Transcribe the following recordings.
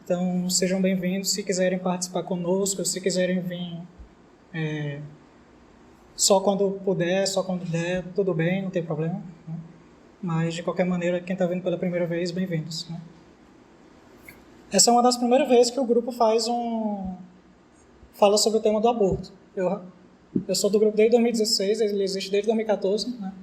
Então, sejam bem-vindos. Se quiserem participar conosco, se quiserem vir só quando puder, só quando der, tudo bem, não tem problema, né? Mas, de qualquer maneira, quem está vindo pela primeira vez, bem-vindos, né? Essa é uma das primeiras vezes que o grupo fala sobre o tema do aborto. Eu sou do grupo desde 2016, ele existe desde 2014, né?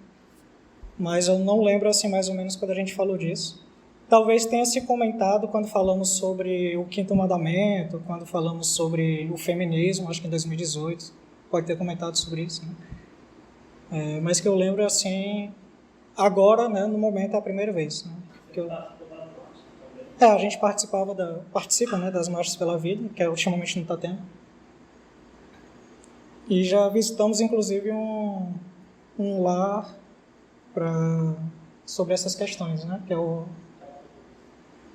Mas eu não lembro assim mais ou menos quando a gente falou disso. Talvez tenha se comentado quando falamos sobre o Quinto Mandamento, quando falamos sobre o feminismo, acho que em 2018, pode ter comentado sobre isso, né? Mas que eu lembro assim, agora, né, no momento é a primeira vez, né? A gente participa, né, das Marchas pela Vida, que ultimamente não está tendo. E já visitamos, inclusive, um lar sobre essas questões, né, que é o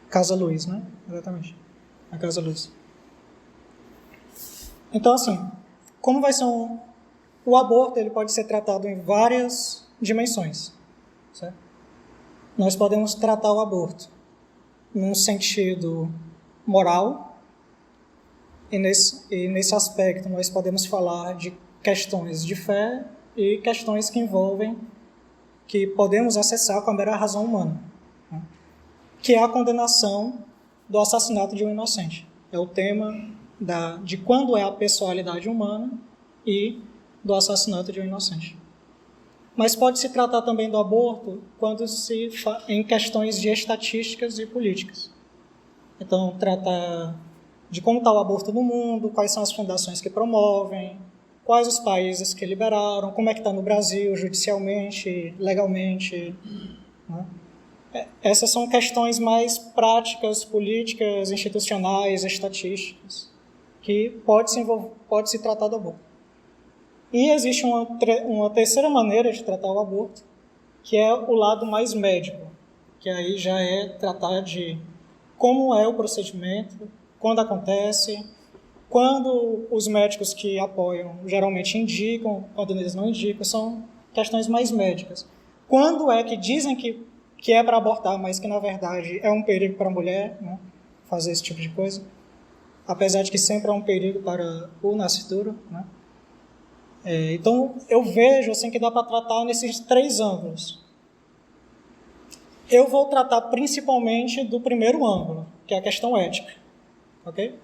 Casa Luz, né? Exatamente, a Casa Luz. Então, assim, como vai ser o aborto, ele pode ser tratado em várias dimensões, certo? Nós podemos tratar o aborto num sentido moral, e nesse aspecto nós podemos falar de questões de fé e questões que podemos acessar com a mera razão humana, né? Que é a condenação do assassinato de um inocente. É o tema de quando é a pessoalidade humana e do assassinato de um inocente. Mas pode se tratar também do aborto em questões de estatísticas e políticas. Então, tratar de como está o aborto no mundo, quais são as fundações que promovem, quais os países que liberaram, como é que está no Brasil, judicialmente, legalmente, né? Essas são questões mais práticas, políticas, institucionais, estatísticas, que pode se tratar do aborto. E existe uma terceira maneira de tratar o aborto, que é o lado mais médico, que aí já é tratar de como é o procedimento, quando acontece, quando os médicos que apoiam geralmente indicam, quando eles não indicam, são questões mais médicas. Quando é que dizem que é para abortar, mas que na verdade é um perigo para a mulher, né, fazer esse tipo de coisa, apesar de que sempre é um perigo para o nascituro, né? Então, eu vejo assim, que dá para tratar nesses três ângulos. Eu vou tratar principalmente do primeiro ângulo, que é a questão ética. Okay?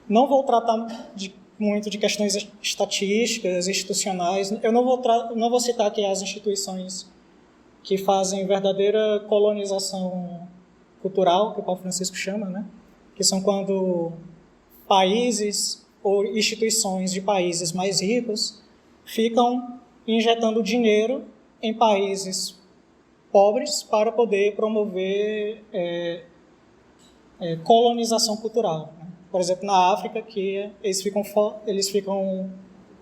Não vou tratar muito de questões estatísticas, institucionais. Eu não vou citar aqui as instituições que fazem verdadeira colonização cultural, que o Paulo Francisco chama, né? Que são quando países ou instituições de países mais ricos ficam injetando dinheiro em países pobres para poder promover colonização cultural. Por exemplo, na África, que eles ficam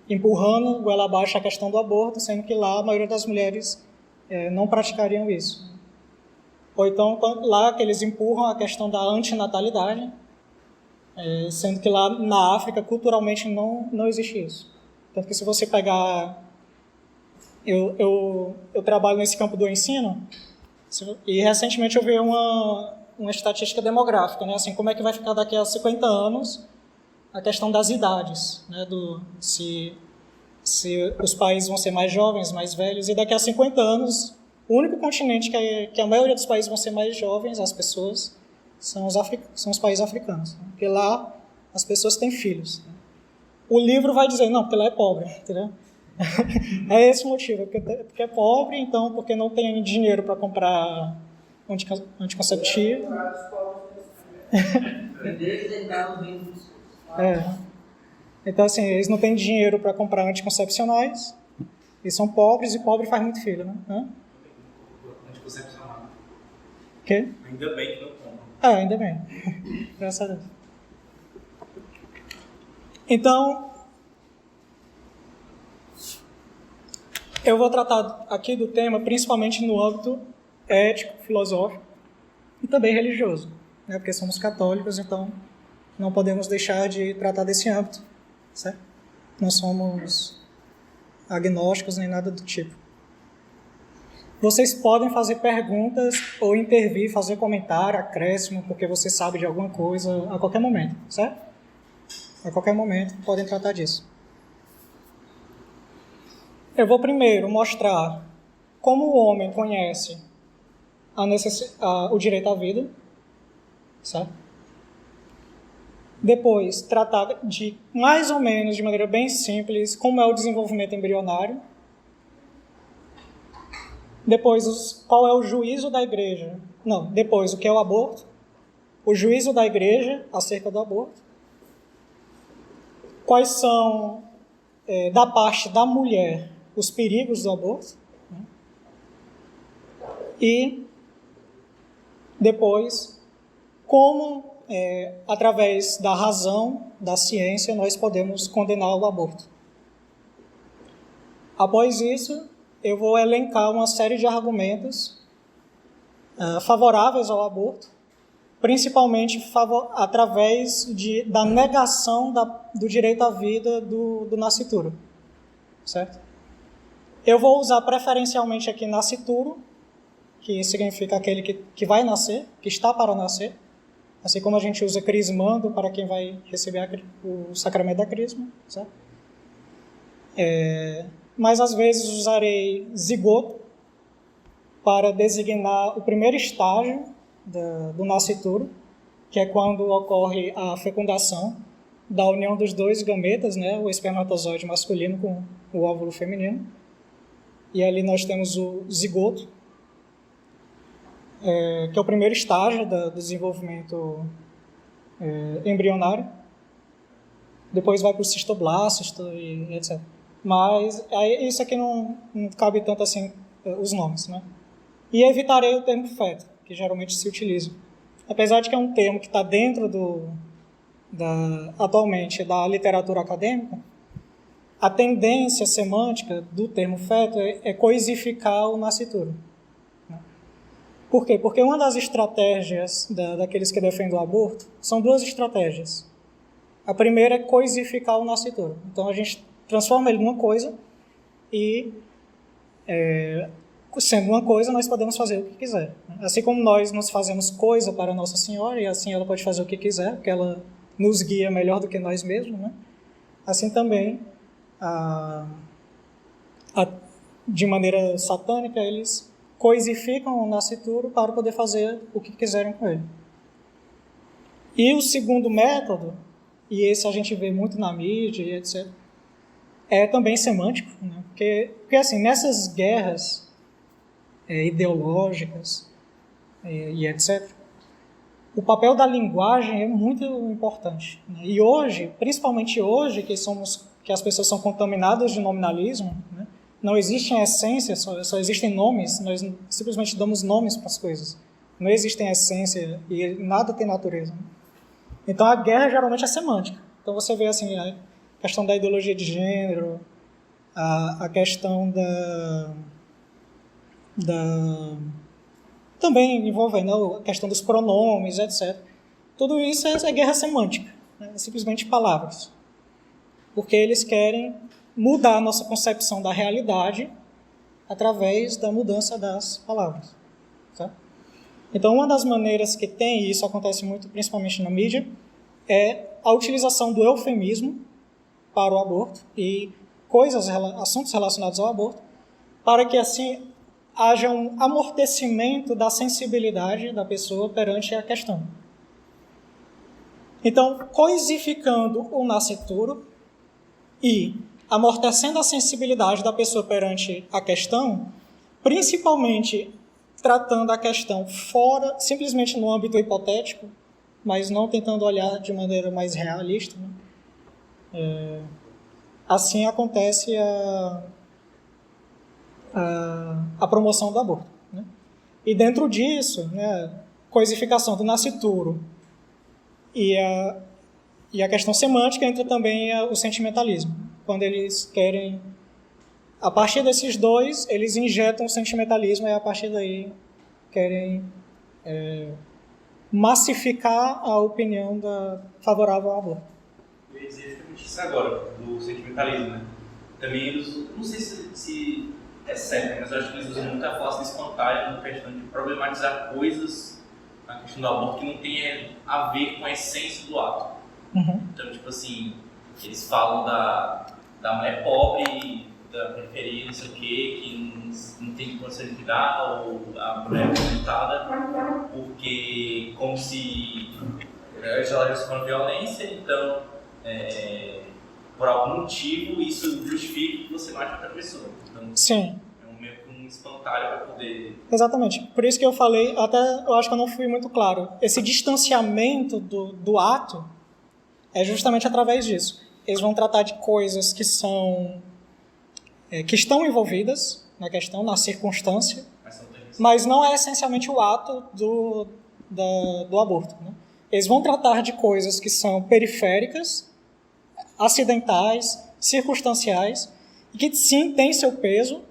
empurrando goela abaixo a questão do aborto, sendo que lá a maioria das mulheres não praticariam isso. Ou então, lá que eles empurram a questão da antinatalidade, sendo que lá na África, culturalmente, não existe isso. Tanto que se você pegar... Eu trabalho nesse campo do ensino, e recentemente eu vi uma estatística demográfica, né? Assim, como é que vai ficar daqui a 50 anos a questão das idades, né? Se os países vão ser mais jovens, mais velhos, e daqui a 50 anos, o único continente que a maioria dos países vão ser mais jovens, as pessoas, são os países africanos, né? Porque lá as pessoas têm filhos, né? O livro vai dizer, não, porque lá é pobre, entendeu? É esse o motivo, porque é pobre, então porque não tem dinheiro para comprar anticonceptivo. Então, assim, eles não têm dinheiro para comprar anticoncepcionais, eles são pobres, e pobre faz muito filho, né? Anticoncepcional. Quê? Ainda bem que não compram. Ainda bem. Graças a Deus. Então, eu vou tratar aqui do tema principalmente no âmbito ético, filosófico e também religioso, né? Porque somos católicos, então não podemos deixar de tratar desse âmbito, certo? Não somos agnósticos nem nada do tipo. Vocês podem fazer perguntas ou intervir, fazer comentário, acréscimo, porque você sabe de alguma coisa a qualquer momento, certo? A qualquer momento podem tratar disso. Eu vou primeiro mostrar como o homem conhece o direito à vida, certo? Depois, tratar de, mais ou menos, de maneira bem simples, como é o desenvolvimento embrionário. Depois, qual é o juízo da igreja? Não, depois, o que é o aborto? O juízo da igreja acerca do aborto. Quais são, da parte da mulher, os perigos do aborto? E, depois, como, através da razão, da ciência, nós podemos condenar o aborto. Após isso, eu vou elencar uma série de argumentos favoráveis ao aborto, principalmente através da negação do direito à vida do nascituro, certo? Eu vou usar preferencialmente aqui nascituro, que significa aquele que vai nascer, que está para nascer, assim como a gente usa crismando para quem vai receber o sacramento da crisma, certo? Mas às vezes usarei zigoto para designar o primeiro estágio do nascituro, que é quando ocorre a fecundação da união dos dois gametas, né, o espermatozoide masculino com o óvulo feminino. E ali nós temos o zigoto, que é o primeiro estágio do desenvolvimento embrionário. Depois vai para o cistoblasto e etc. Mas isso aqui não cabe tanto assim os nomes, né? E evitarei o termo feto, que geralmente se utiliza. Apesar de que é um termo que está dentro atualmente da literatura acadêmica, a tendência semântica do termo feto é coisificar o nascituro. Por quê? Porque uma das estratégias daqueles que defendem o aborto são duas estratégias. A primeira é coisificar o nascituro. Então a gente transforma ele numa coisa e, sendo uma coisa, nós podemos fazer o que quiser. Assim como nós nos fazemos coisa para Nossa Senhora, e assim ela pode fazer o que quiser, porque ela nos guia melhor do que nós mesmos, né? Assim também, de maneira satânica, eles coisificam o nascituro para poder fazer o que quiserem com ele. E o segundo método, e esse a gente vê muito na mídia e etc., é também semântico, né? Porque assim, nessas guerras ideológicas e etc., o papel da linguagem é muito importante, né? E hoje, principalmente hoje, que as pessoas são contaminadas de nominalismo, né? Não existem essências, só existem nomes, nós simplesmente damos nomes para as coisas. Não existem essência e nada tem natureza, né? Então a guerra geralmente é semântica. Então você vê assim, a questão da ideologia de gênero, a questão também envolvendo a questão dos pronomes, etc. Tudo isso é guerra semântica, né? É simplesmente palavras. Porque eles querem mudar a nossa concepção da realidade através da mudança das palavras. Tá? Então, uma das maneiras que tem, e isso acontece muito principalmente na mídia, é a utilização do eufemismo para o aborto e assuntos relacionados ao aborto, para que assim haja um amortecimento da sensibilidade da pessoa perante a questão. Então, coisificando o nascituro e amortecendo a sensibilidade da pessoa perante a questão, principalmente tratando a questão fora, simplesmente no âmbito hipotético, mas não tentando olhar de maneira mais realista, né? Assim acontece a promoção do aborto, né? E dentro disso, né, coisificação do nascituro e a questão semântica, entra também o sentimentalismo. Quando eles querem, a partir desses dois, eles injetam o sentimentalismo e a partir daí querem massificar a opinião favorável ao aborto. Eu ia dizer exatamente isso agora, do sentimentalismo, né? Também eles, não sei se É certo, mas eu acho que eles usam muito a falácia espontânea na questão de problematizar coisas na questão do aborto que não tem a ver com a essência do ato. Uhum. Então, tipo assim, eles falam da mulher pobre, da periferia, não sei o quê, que não tem condição de cuidar, ou a mulher violentada, porque como se ela já sofreu violência, então, por algum motivo, isso justifica que você mate outra pessoa. Então, Sim. é meio que um espantalho para poder... Exatamente. Por isso que eu falei, até eu acho que eu não fui muito claro. Esse distanciamento do ato é justamente através disso. Eles vão tratar de coisas que são que estão envolvidas na questão, na circunstância, mas não é essencialmente o ato do aborto, né? Eles vão tratar de coisas que são periféricas, acidentais, circunstanciais, e que sim têm seu peso,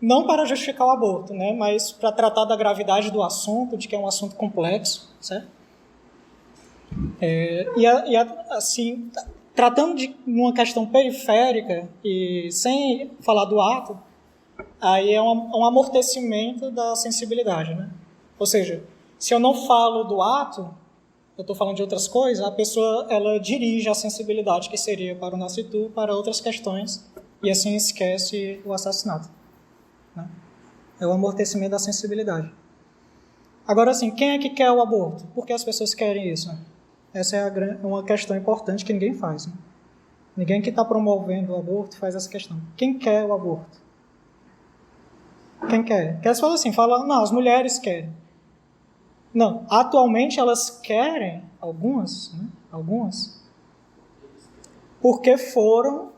não para justificar o aborto, né, mas para tratar da gravidade do assunto, de que é um assunto complexo, certo? Assim, tratando de uma questão periférica e sem falar do ato, aí é um amortecimento da sensibilidade, né? Ou seja, se eu não falo do ato, eu estou falando de outras coisas, a pessoa ela dirige a sensibilidade que seria para o nascitur para outras questões e assim esquece o assassinato, né? É o amortecimento da sensibilidade. Agora, assim, quem é que quer o aborto? Por que as pessoas querem isso? Essa é uma questão importante que ninguém faz, né? Ninguém que está promovendo o aborto faz essa questão. Quem quer o aborto? Quem quer? Quer falar assim, não, as mulheres querem. Não, atualmente elas querem, algumas, né? Algumas, porque foram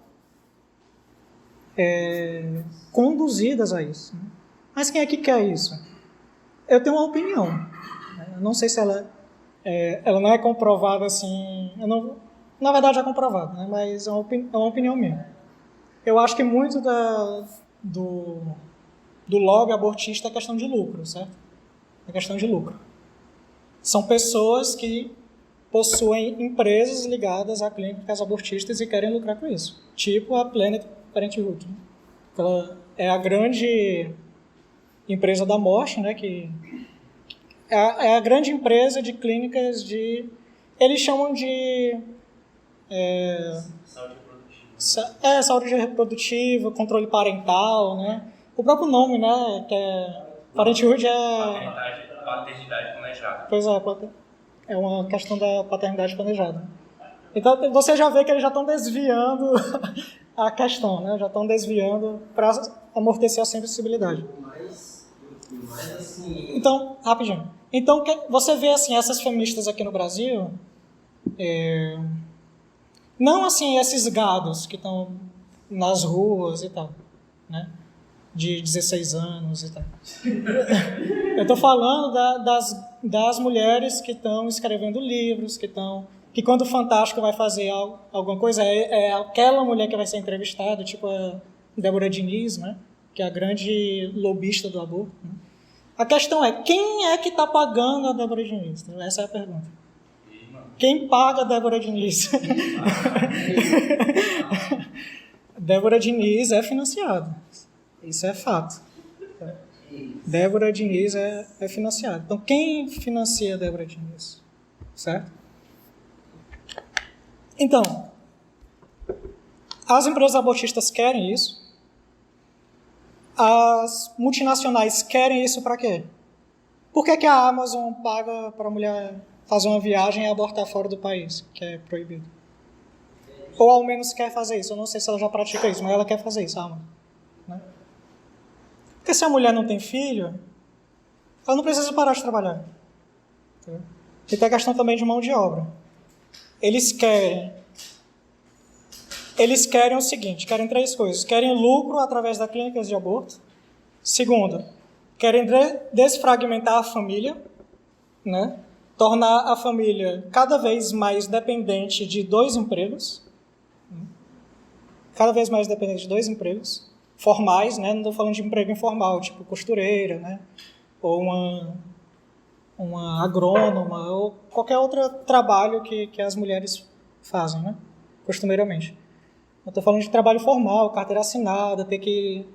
conduzidas a isso, né? Mas quem é que quer isso? Eu tenho uma opinião, né? Eu não sei se ela não é comprovada assim, na verdade é comprovada, né? Mas é uma opinião minha. Eu acho que muito do lobby abortista é questão de lucro, certo? É questão de lucro. São pessoas que possuem empresas ligadas a clínicas abortistas e querem lucrar com isso. Tipo a Planned Parenthood, né? Ela é a grande empresa da morte, né? Que é a grande empresa de clínicas de... Eles chamam de... Saúde reprodutiva. Saúde reprodutiva, controle parental, né? O próprio nome, né? Que Parenthood Paternidade planejada. Pois é uma questão da paternidade planejada. Então, você já vê que eles já estão desviando a questão, né? Já estão desviando para amortecer a sensibilidade. Mas assim... Então, rapidinho. Então, você vê, assim, essas feministas aqui no Brasil, não, assim, esses gados que estão nas ruas e tal, né? De 16 anos e tal. Eu estou falando das mulheres que estão escrevendo livros, que quando o Fantástico vai fazer alguma coisa, é aquela mulher que vai ser entrevistada, tipo a Débora Diniz, né? Que é a grande lobista do aborto, né? A questão é, quem é que está pagando a Débora Diniz? Essa é a pergunta. Quem paga a Débora Diniz? Débora Diniz é financiada. Isso é fato. Débora Diniz é financiada. Então, quem financia a Débora Diniz? Certo? Então, as empresas abortistas querem isso. As multinacionais querem isso para quê? Por que a Amazon paga para a mulher fazer uma viagem e abortar fora do país, que é proibido? Ou ao menos quer fazer isso. Eu não sei se ela já pratica isso, mas ela quer fazer isso, a Amazon, né? Porque se a mulher não tem filho, ela não precisa parar de trabalhar. Entendeu? E tem a questão também de mão de obra. Eles querem o seguinte, querem 3 coisas. Querem lucro através das clínicas de aborto. Segundo, querem desfragmentar a família, né? Tornar a família cada vez mais dependente de 2 empregos. Cada vez mais dependente de 2 empregos. Formais, né? Não estou falando de emprego informal, tipo costureira, né? Ou uma agrônoma, ou qualquer outro trabalho que as mulheres fazem, né? Costumeiramente. Eu estou falando de trabalho formal, carteira assinada, ter que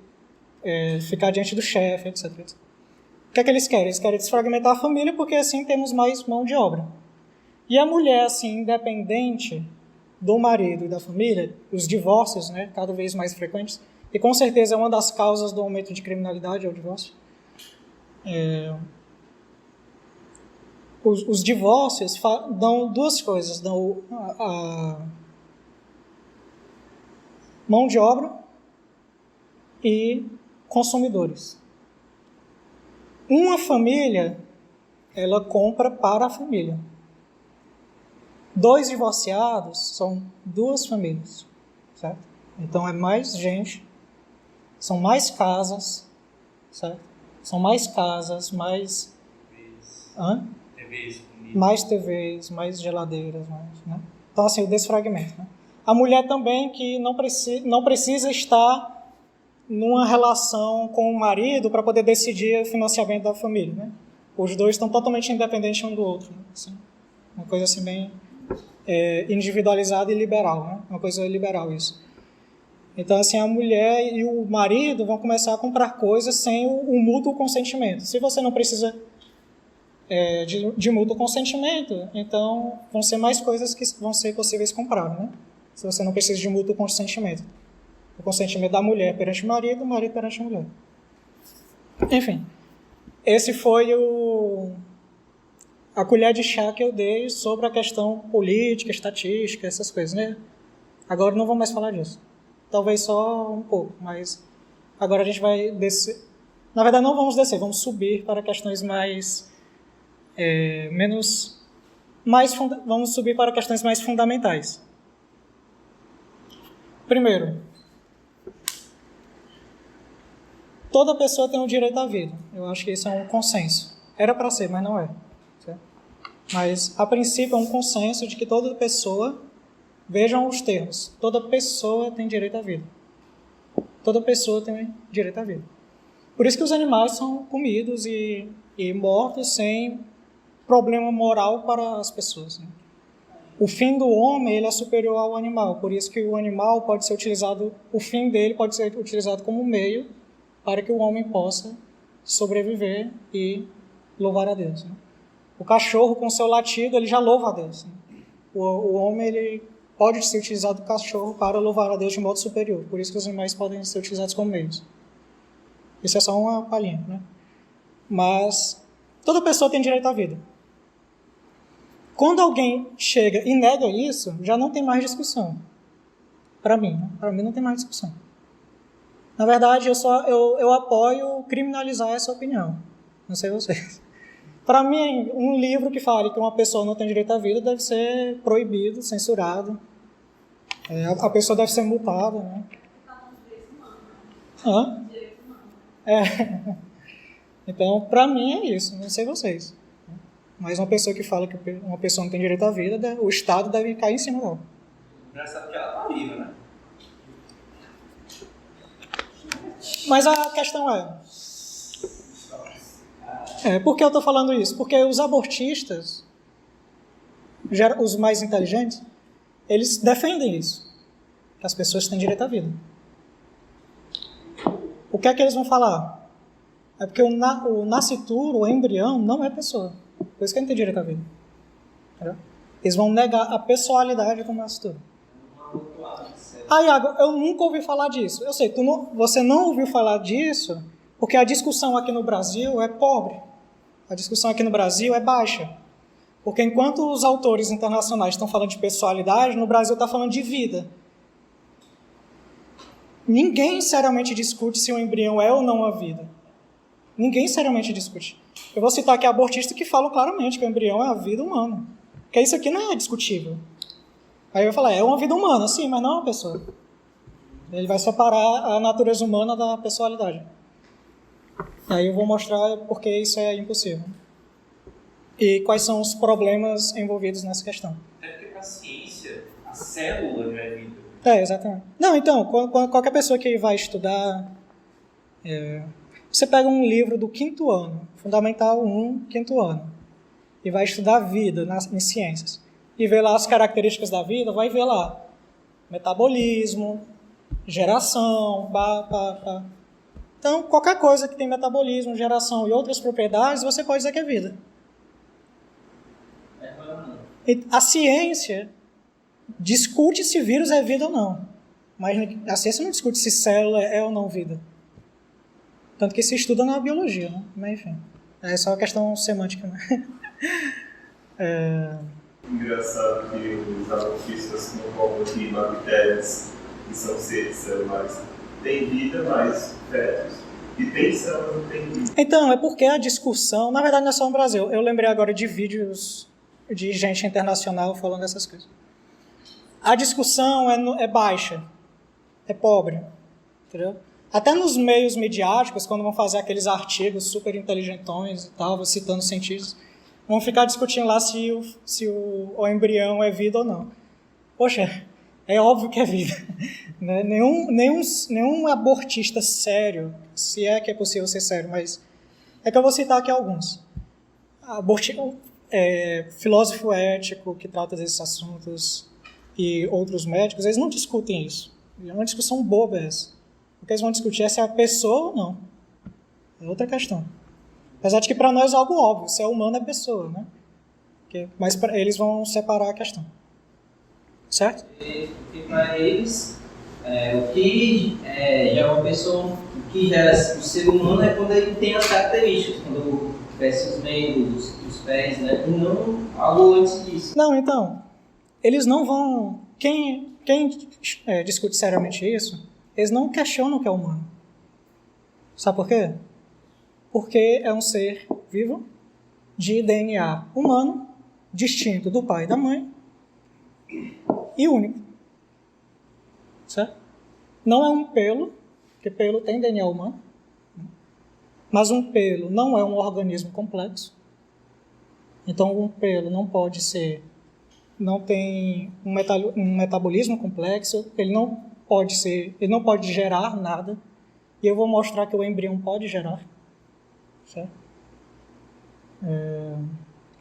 ficar diante do chefe, etc. O que é que eles querem? Eles querem desfragmentar a família porque assim temos mais mão de obra. E a mulher, assim, independente do marido e da família, os divórcios, né, cada vez mais frequentes, e com certeza é uma das causas do aumento de criminalidade, é o divórcio. Os divórcios dão duas coisas, dão a mão de obra e consumidores. Uma família, ela compra para a família. 2 divorciados são 2 famílias, certo? Então é mais gente, são mais casas, certo? São mais casas, mais mais TVs, mais geladeiras, né? Então assim, o desfragmento, né? A mulher também que não precisa estar numa relação com o marido para poder decidir o financiamento da família, né? Os 2 estão totalmente independentes um do outro, né? Assim, uma coisa assim bem individualizada e liberal, né? Uma coisa liberal isso. Então assim, a mulher e o marido vão começar a comprar coisas sem o mútuo consentimento. Se você não precisa de mútuo consentimento, então vão ser mais coisas que vão ser possíveis comprar, né? Se você não precisa de mútuo consentimento. O consentimento da mulher perante o marido perante a mulher. Enfim, esse foi a colher de chá que eu dei sobre a questão política, estatística, essas coisas, né? Agora não vou mais falar disso. Talvez só um pouco, mas agora a gente vai descer. Na verdade, não vamos descer, vamos subir para questões vamos subir para questões mais fundamentais. Primeiro, toda pessoa tem o direito à vida. Eu acho que isso é um consenso. Era para ser, mas não é. Certo? Mas, a princípio, é um consenso de que toda pessoa, vejam os termos, toda pessoa tem direito à vida. Toda pessoa tem direito à vida. Por isso que os animais são comidos e mortos sem problema moral para as pessoas, né? O fim do homem, ele é superior ao animal, por isso que o animal pode ser utilizado, o fim dele pode ser utilizado como meio para que o homem possa sobreviver e louvar a Deus, né? O cachorro, com seu latido, ele já louva a Deus, né? O homem, ele pode ser utilizado o cachorro para louvar a Deus de modo superior, por isso que os animais podem ser utilizados como meios. Isso é só uma palhinha, né? Mas toda pessoa tem direito à vida. Quando alguém chega e nega isso, já não tem mais discussão. Para mim, né? Para mim não tem mais discussão. Na verdade, eu apoio criminalizar essa opinião. Não sei vocês. Para mim, um livro que fale que uma pessoa não tem direito à vida deve ser proibido, censurado. A pessoa deve ser multada, né? Então, para mim é isso. Não sei vocês. Mas uma pessoa que fala que uma pessoa não tem direito à vida, o Estado deve cair em cima dela. Engraçado que ela tá viva, né? Mas a questão por que eu estou falando isso? Porque os abortistas, os mais inteligentes, eles defendem isso, que as pessoas têm direito à vida. O que é que eles vão falar? É porque o nascituro, o embrião, não é pessoa. Por isso que ele não tem direito à vida. Entendeu? Eles vão negar a pessoalidade do nascituro. Iago, eu nunca ouvi falar disso. Eu sei, você não ouviu falar disso porque a discussão aqui no Brasil é pobre. A discussão aqui no Brasil é baixa. Porque enquanto os autores internacionais estão falando de pessoalidade, no Brasil está falando de vida. Ninguém seriamente discute se o embrião é ou não a vida. Ninguém seriamente discute. Eu vou citar aqui abortistas que falam claramente que o embrião é a vida humana. Porque isso aqui não é discutível. Aí eu vou falar, é uma vida humana, sim, mas não é uma pessoa. Ele vai separar a natureza humana da pessoalidade. Aí eu vou mostrar por que isso é impossível. E quais são os problemas envolvidos nessa questão. Até porque para a ciência, a célula já é vida. Exatamente. Não, então, qualquer pessoa que vai estudar... você pega um livro do 5º ano, Fundamental 1, 5º ano, e vai estudar a vida em ciências. E vê lá as características da vida, vai ver lá metabolismo, geração, Então, qualquer coisa que tem metabolismo, geração e outras propriedades, você pode dizer que é vida. E a ciência discute se vírus é vida ou não. Mas a ciência não discute se célula é ou não vida. Tanto que se estuda na biologia, né? Mas enfim, é só uma questão semântica, né? Engraçado que os abortistas não colocam que bactérias, que são seres celulares, têm vida, mas fetos. E tem célula, não tem vida. Então, é porque a discussão, na verdade não é só no Brasil. Eu lembrei agora de vídeos de gente internacional falando dessas coisas. A discussão é baixa, é pobre, entendeu? Até nos meios midiáticos, quando vão fazer aqueles artigos super inteligentões e tal, citando cientistas, vão ficar discutindo lá se o embrião é vida ou não. Poxa, é óbvio que é vida. Né? Nenhum abortista sério, se é que é possível ser sério, mas é que eu vou citar aqui alguns. Filósofo ético que trata desses assuntos e outros médicos, eles não discutem isso. É uma discussão boba essa. O que eles vão discutir é se é a pessoa ou não. É outra questão. Apesar de que para nós é algo óbvio, se é humano é pessoa, né? Mas eles vão separar a questão. Certo? Porque para eles, o que é uma pessoa, o que gera o ser humano é quando ele tem as características, quando cresce os meios, os pés, né? E não algo antes disso. Não, então, eles não vão... Quem discute seriamente isso, eles não questionam o que é humano. Sabe por quê? Porque é um ser vivo, de DNA humano, distinto do pai e da mãe, e único. Certo? Não é um pelo, porque pelo tem DNA humano, mas um pelo não é um organismo complexo. Então, um pelo não pode ser, não tem um metabolismo complexo, ele não pode gerar nada, e eu vou mostrar que o embrião pode gerar. Certo?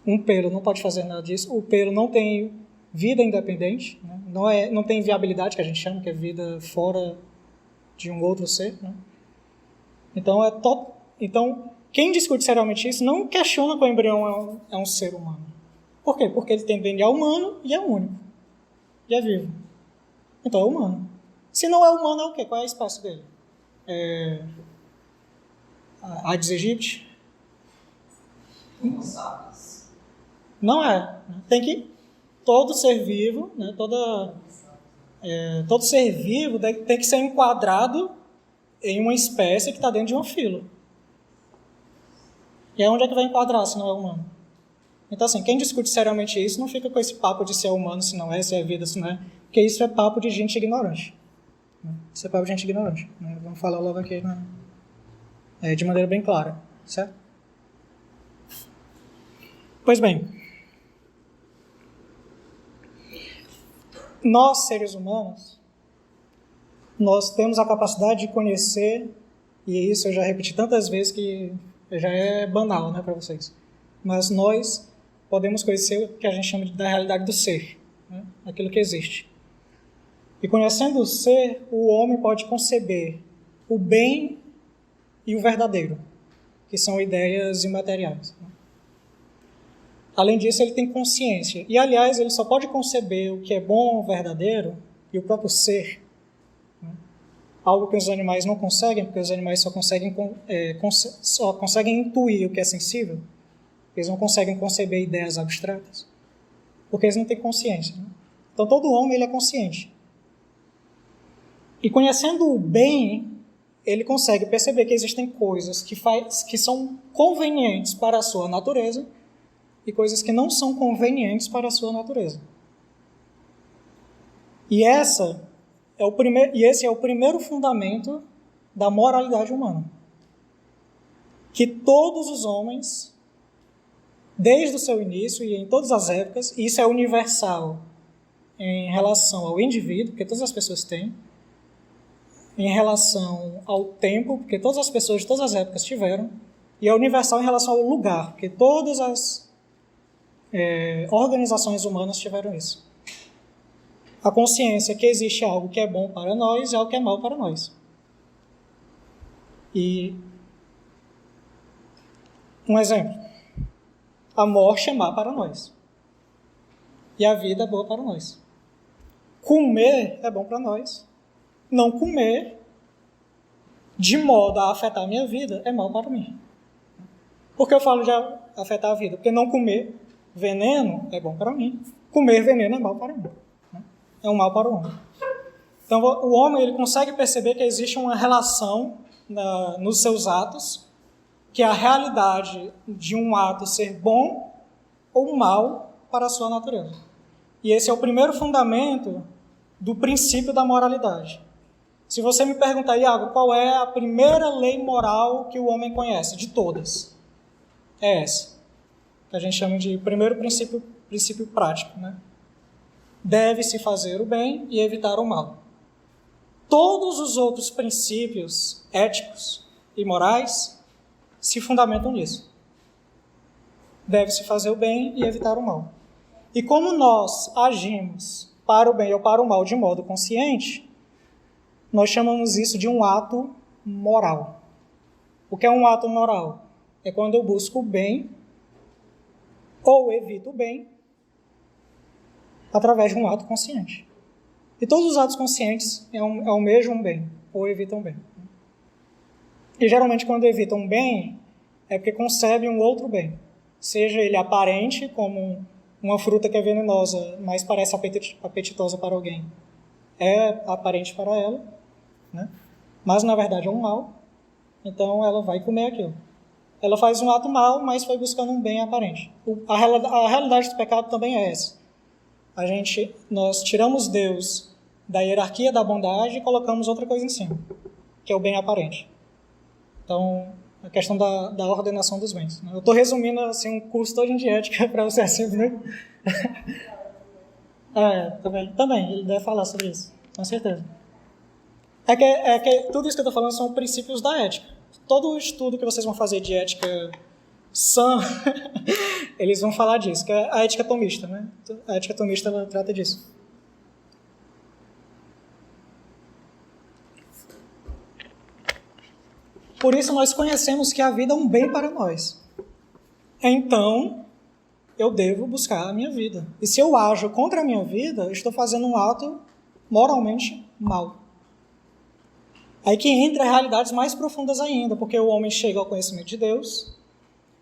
Um pelo não pode fazer nada disso, o pelo não tem vida independente, né? Não tem viabilidade, que a gente chama, que é vida fora de um outro ser, né? Então, quem discute seriamente isso não questiona que o embrião é um ser humano. Por quê? Porque ele tem DNA humano e é único. E é vivo. Então é humano. Se não é humano, é o quê? Qual é a espécie dele? Aedes aegypti? Não é. Tem que... Todo ser vivo, né, todo ser vivo tem que ser enquadrado em uma espécie que está dentro de uma fila. E aí onde é que vai enquadrar se não é humano? Então, assim, quem discute seriamente isso não fica com esse papo de se é humano, se não é, se é vida, se não é, porque isso é papo de gente ignorante. Isso é papo de gente ignorante. Né? Vamos falar logo aqui de maneira bem clara, certo? Pois bem, nós, seres humanos, nós temos a capacidade de conhecer, e isso eu já repeti tantas vezes que já é banal, né, para vocês, mas nós podemos conhecer o que a gente chama da realidade do ser, né, aquilo que existe. E conhecendo o ser, o homem pode conceber o bem e o verdadeiro, que são ideias imateriais. Né? Além disso, ele tem consciência. E, aliás, ele só pode conceber o que é bom ou verdadeiro, e o próprio ser, né? Algo que os animais não conseguem, porque os animais só conseguem intuir o que é sensível. Eles não conseguem conceber ideias abstratas, porque eles não têm consciência. Né? Então, todo homem ele é consciente. E conhecendo o bem, ele consegue perceber que existem coisas que são convenientes para a sua natureza e coisas que não são convenientes para a sua natureza. E esse é o primeiro fundamento da moralidade humana. Que todos os homens, desde o seu início e em todas as épocas, e isso é universal em relação ao indivíduo, porque todas as pessoas têm, em relação ao tempo, porque todas as pessoas de todas as épocas tiveram, e é universal em relação ao lugar, porque todas as organizações humanas tiveram isso. A consciência que existe algo que é bom para nós e algo que é mal para nós. E um exemplo, a morte é má para nós e a vida é boa para nós. Comer é bom para nós, não comer de modo a afetar a minha vida é mal para mim. Por que eu falo de afetar a vida? Porque não comer veneno é bom para mim, comer veneno é mal para mim, é um mal para o homem. Então o homem ele consegue perceber que existe uma relação nos seus atos, que a realidade de um ato ser bom ou mal para a sua natureza. E esse é o primeiro fundamento do princípio da moralidade. Se você me perguntar, Iago, qual é a primeira lei moral que o homem conhece? De todas. É essa. Que a gente chama de primeiro princípio prático, né? Deve-se fazer o bem e evitar o mal. Todos os outros princípios éticos e morais se fundamentam nisso. Deve-se fazer o bem e evitar o mal. E como nós agimos para o bem ou para o mal de modo consciente, nós chamamos isso de um ato moral. O que é um ato moral? É quando eu busco o bem ou evito o bem através de um ato consciente. E todos os atos conscientes almejam bem ou evitam bem. E geralmente quando evitam um bem é porque concebem um outro bem. Seja ele aparente, como uma fruta que é venenosa, mas parece apetitosa para alguém. É aparente para ela, né? Mas na verdade é um mal, então ela vai comer aquilo. Ela faz um ato mal, mas foi buscando um bem aparente. A realidade do pecado também é essa. Nós tiramos Deus da hierarquia da bondade e colocamos outra coisa em cima, que é o bem aparente. Então, a questão da ordenação dos bens. Eu estou resumindo assim, um curso todo de ética para você assim, né? Também, ele deve falar sobre isso, com certeza. É que tudo isso que eu estou falando são princípios da ética. Todo o estudo que vocês vão fazer de ética sã, eles vão falar disso, que é a ética tomista, né? A ética tomista ela trata disso. Por isso nós conhecemos que a vida é um bem para nós. Então, eu devo buscar a minha vida. E se eu ajo contra a minha vida, eu estou fazendo um ato moralmente mau. Aí que entra realidades mais profundas ainda, porque o homem chega ao conhecimento de Deus,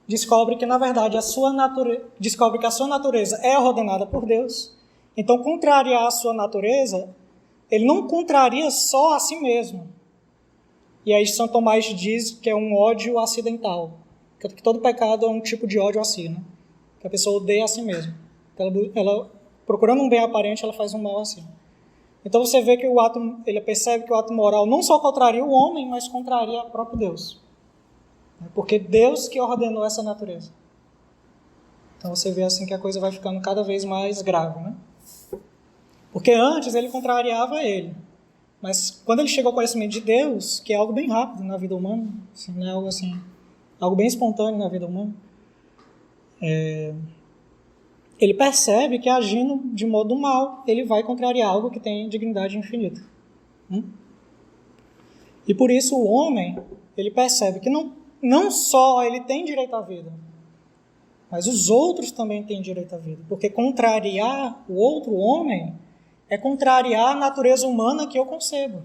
descobre que, na verdade, descobre que a sua natureza é ordenada por Deus. Então, contrariar a sua natureza, ele não contraria só a si mesmo. E aí São Tomás diz que é um ódio acidental, que todo pecado é um tipo de ódio a si, né? Que a pessoa odeia a si mesma. Ela procurando um bem aparente, ela faz um mal a si. Então você vê que ele percebe que o ato moral não só contraria o homem, mas contraria o próprio Deus. Porque Deus que ordenou essa natureza. Então você vê assim que a coisa vai ficando cada vez mais grave, né? Porque antes ele contrariava ele. Mas quando ele chega ao conhecimento de Deus, que é algo bem rápido na vida humana, assim, não é algo assim, algo bem espontâneo na vida humana, ele percebe que agindo de modo mal, ele vai contrariar algo que tem dignidade infinita. E por isso o homem, ele percebe que não só ele tem direito à vida, mas os outros também têm direito à vida. Porque contrariar o outro homem é contrariar a natureza humana que eu concebo.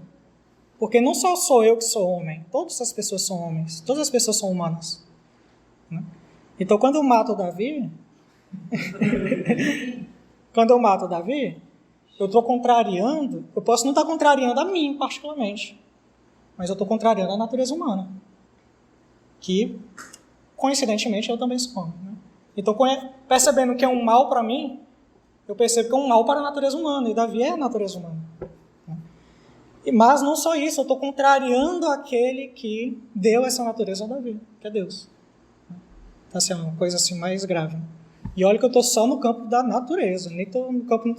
Porque não só sou eu que sou homem, todas as pessoas são homens, todas as pessoas são humanas. Então, quando eu mato o Davi, eu estou contrariando, eu posso não estar contrariando a mim particularmente, mas eu estou contrariando a natureza humana, que, coincidentemente, eu também sou homem. Né? Então, percebendo que é um mal para mim, eu percebo que é um mal para a natureza humana, e Davi é a natureza humana. Mas não só isso, eu estou contrariando aquele que deu essa natureza a Davi, que é Deus. Então, assim, é uma coisa assim mais grave. E olha que eu estou só no campo da natureza, nem estou no campo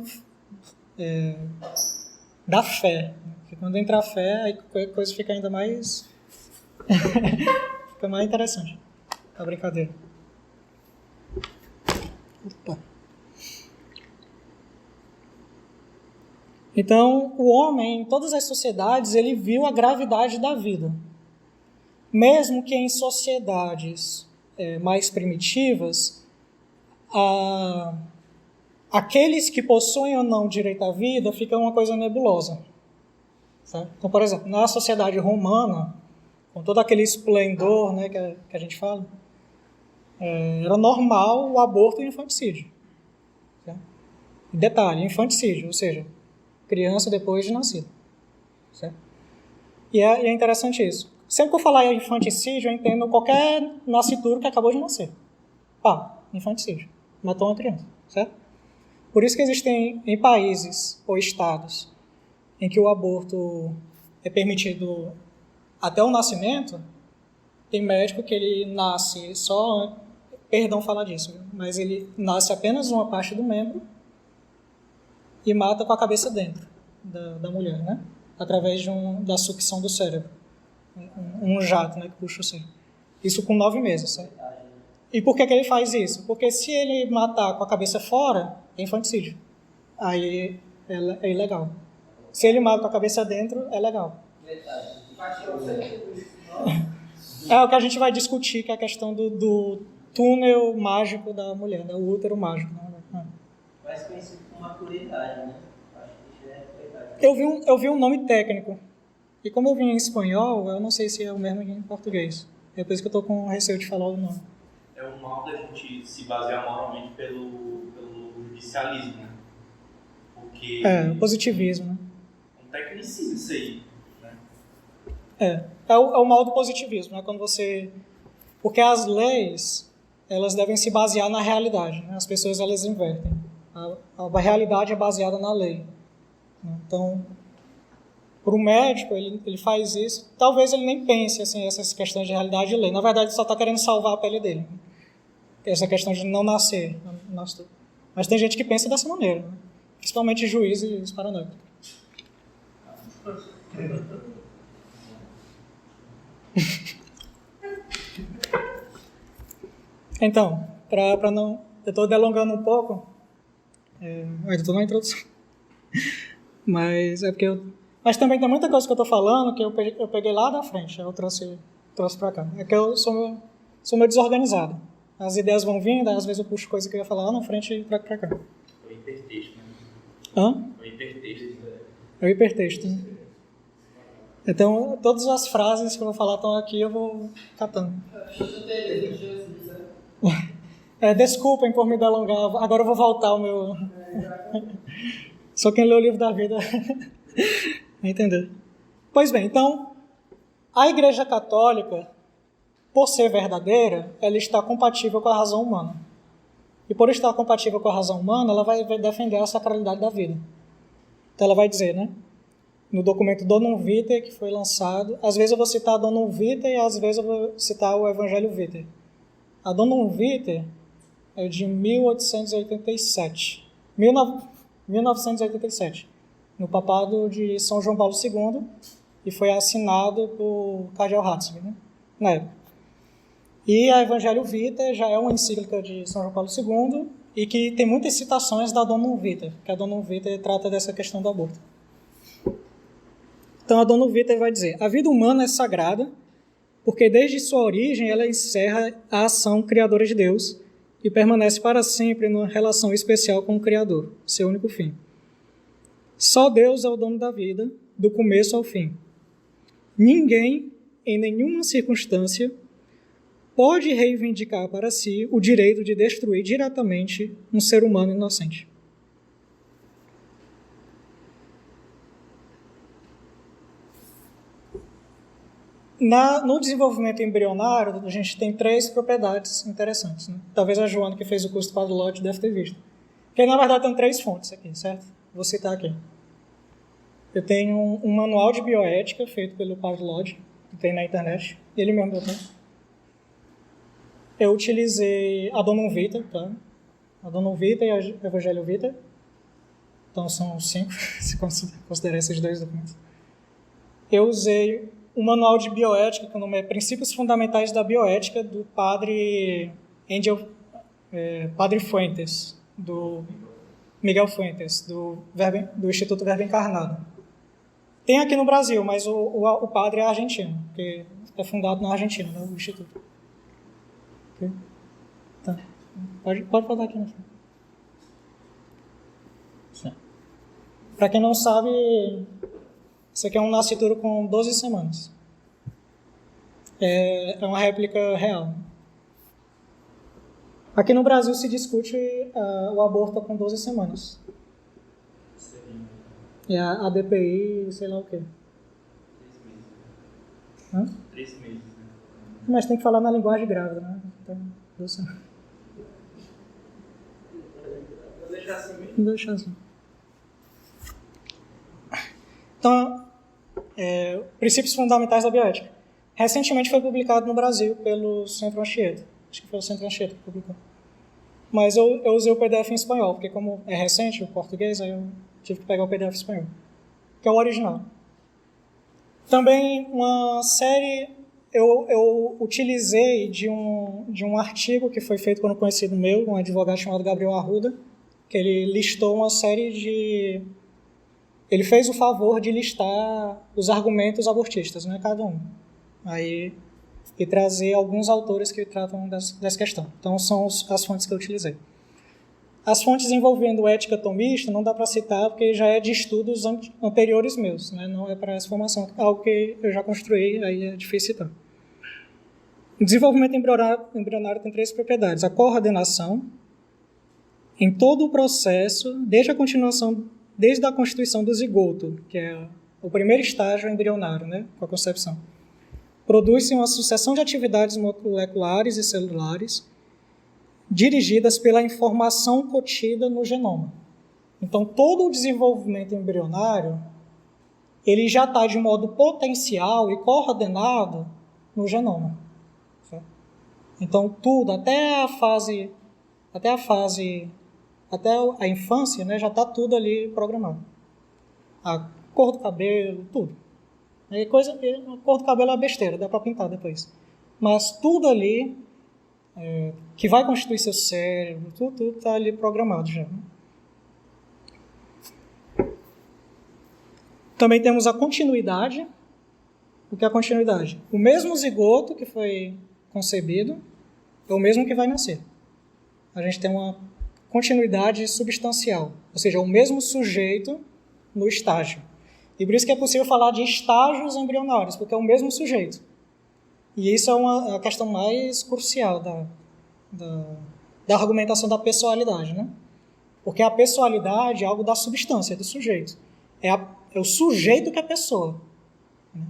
da fé. Porque quando entra a fé, aí a coisa fica ainda mais... fica mais interessante. A brincadeira. Opa. Então, o homem, em todas as sociedades, ele viu a gravidade da vida. mesmo que em sociedades mais primitivas, aqueles que possuem ou não direito à vida fica uma coisa nebulosa. Certo? Então, por exemplo, na sociedade romana, com todo aquele esplendor, né, que a gente fala, era normal o aborto e o infanticídio. Certo? Detalhe, infanticídio, ou seja, criança depois de nascida. Certo? E é interessante isso. Sempre que eu falar em infanticídio, eu entendo qualquer nascituro que acabou de nascer. Infanticídio. Matou uma criança. Certo? Por isso que existem em países ou estados em que o aborto é permitido até o nascimento, tem médico que ele nasce só, perdão falar disso, mas ele nasce apenas uma parte do membro e mata com a cabeça dentro da mulher, né? Através da sucção do cérebro. Um jato, né, que puxa o sangue. Isso com 9 meses, certo? E por que ele faz isso? Porque se ele matar com a cabeça fora, é infanticídio. Aí é ilegal. Se ele mata com a cabeça dentro, é legal. É o que a gente vai discutir, que é a questão do túnel mágico da mulher, né? O útero mágico. Mais conhecido como maturidade, né? Acho que é verdade. Eu vi um nome técnico. E como eu vi em espanhol, eu não sei se é o mesmo em português. É por isso que eu estou com receio de falar o nome. É o mal da gente se basear moralmente pelo judicialismo, né? Porque... o positivismo, né? É um tecnicismo isso aí, né? É o mal do positivismo, né? Quando você... Porque as leis, elas devem se basear na realidade, né? As pessoas, elas invertem. A realidade é baseada na lei. Então, para o médico, ele faz isso. Talvez ele nem pense assim, essas questões de realidade e lei. Na verdade, ele só está querendo salvar a pele dele. Essa questão de não nascer. Mas tem gente que pensa dessa maneira, né? Principalmente juízes paranoicos. Então, para não... Eu estou delongando um pouco. Eu estou na introdução. Mas é porque Mas também tem muita coisa que eu estou falando que eu peguei lá da frente, eu trouxe para cá. É que eu sou meio desorganizado. As ideias vão vindo, às vezes eu puxo coisa que eu ia falar lá na frente e trago para cá. É o hipertexto, né? Hã? É o hipertexto. É o hipertexto. Né? Então, todas as frases que eu vou falar estão aqui, eu vou catando. Desculpem por me delongar, agora eu vou voltar ao meu... Só quem lê o livro da vida vai entender. Pois bem, então, a Igreja Católica, por ser verdadeira, ela está compatível com a razão humana. E por estar compatível com a razão humana, ela vai defender a sacralidade da vida. Então ela vai dizer, né? No documento Donum Vitae, que foi lançado, às vezes eu vou citar a Donum Vitae e às vezes eu vou citar o Evangelho Vitae. A Donum Vitae é de 1887. 1987, no papado de São João Paulo II, e foi assinado por Cardeal Ratzinger, né? Na época. E a Evangelho Vitae já é uma encíclica de São João Paulo II e que tem muitas citações da Donum Vitae, que a Donum Vitae trata dessa questão do aborto. Então a Donum Vitae vai dizer: a vida humana é sagrada porque desde sua origem ela encerra a ação criadora de Deus e permanece para sempre numa relação especial com o Criador, seu único fim. Só Deus é o dono da vida, do começo ao fim. Ninguém, em nenhuma circunstância, pode reivindicar para si o direito de destruir diretamente um ser humano inocente. No desenvolvimento embrionário, a gente tem 3 propriedades interessantes. Né? Talvez a Joana, que fez o curso do Padre Lodge, deve ter visto. Porque, na verdade, tem 3 fontes aqui, certo? Vou citar aqui. Eu tenho um manual de bioética feito pelo Padre Lodge, que tem na internet. Ele mesmo botou. Eu utilizei a Donum Vitae, tá? A Donum Vitae e a Evangelho Vitae. Então, são 5, se considerar esses 2 documentos. Eu usei um manual de bioética, que o nome é Princípios Fundamentais da Bioética, do Padre Fuentes, do Miguel Fuentes, do Instituto Verbo Encarnado. Tem aqui no Brasil, mas o padre é argentino, porque é fundado na Argentina, né, o Instituto. Okay? Tá. Pode botar aqui na frente. Para quem não sabe, isso aqui é um nascituro com 12 semanas. É uma réplica real. Aqui no Brasil se discute o aborto com 12 semanas. E a DPI, sei lá o quê. 3 meses. 3 meses, né? Mas tem que falar na linguagem grávida, né? Então, 12 semanas. Vou deixar assim mesmo. Vou deixar assim. Então, princípios fundamentais da bioética. Recentemente foi publicado no Brasil pelo Centro Anchieta. Acho que foi o Centro Anchieta que publicou. Mas eu usei o PDF em espanhol, porque como é recente o português, aí eu tive que pegar o PDF em espanhol, que é o original. Também uma série eu utilizei de um artigo que foi feito por um conhecido meu, um advogado chamado Gabriel Arruda, que ele listou uma série de... Ele fez o favor de listar os argumentos abortistas, né, cada um. Aí, e trazer alguns autores que tratam dessa questão. Então, são as fontes que eu utilizei. As fontes envolvendo ética tomista não dá para citar, porque já é de estudos anteriores meus, né? Não é para essa formação, algo que eu já construí, aí é difícil citar. O desenvolvimento embrionário tem 3 propriedades. A coordenação, em todo o processo, desde a constituição do zigoto, que é o primeiro estágio embrionário, né, com a concepção. Produz-se uma sucessão de atividades moleculares e celulares dirigidas pela informação contida no genoma. Então, todo o desenvolvimento embrionário, ele já está de modo potencial e coordenado no genoma. Certo? Então, tudo, até a infância, né, já está tudo ali programado. A cor do cabelo, tudo. A cor do cabelo é besteira, dá para pintar depois. Mas tudo ali, que vai constituir seu cérebro, tudo está ali programado já. Também temos a continuidade. O que é a continuidade? O mesmo zigoto que foi concebido é o mesmo que vai nascer. A gente tem uma continuidade substancial, ou seja, o mesmo sujeito no estágio. E por isso que é possível falar de estágios embrionários, porque é o mesmo sujeito. E isso é a questão mais crucial da argumentação da pessoalidade, né? Porque a pessoalidade é algo da substância, do sujeito. É o sujeito que é pessoa. Né?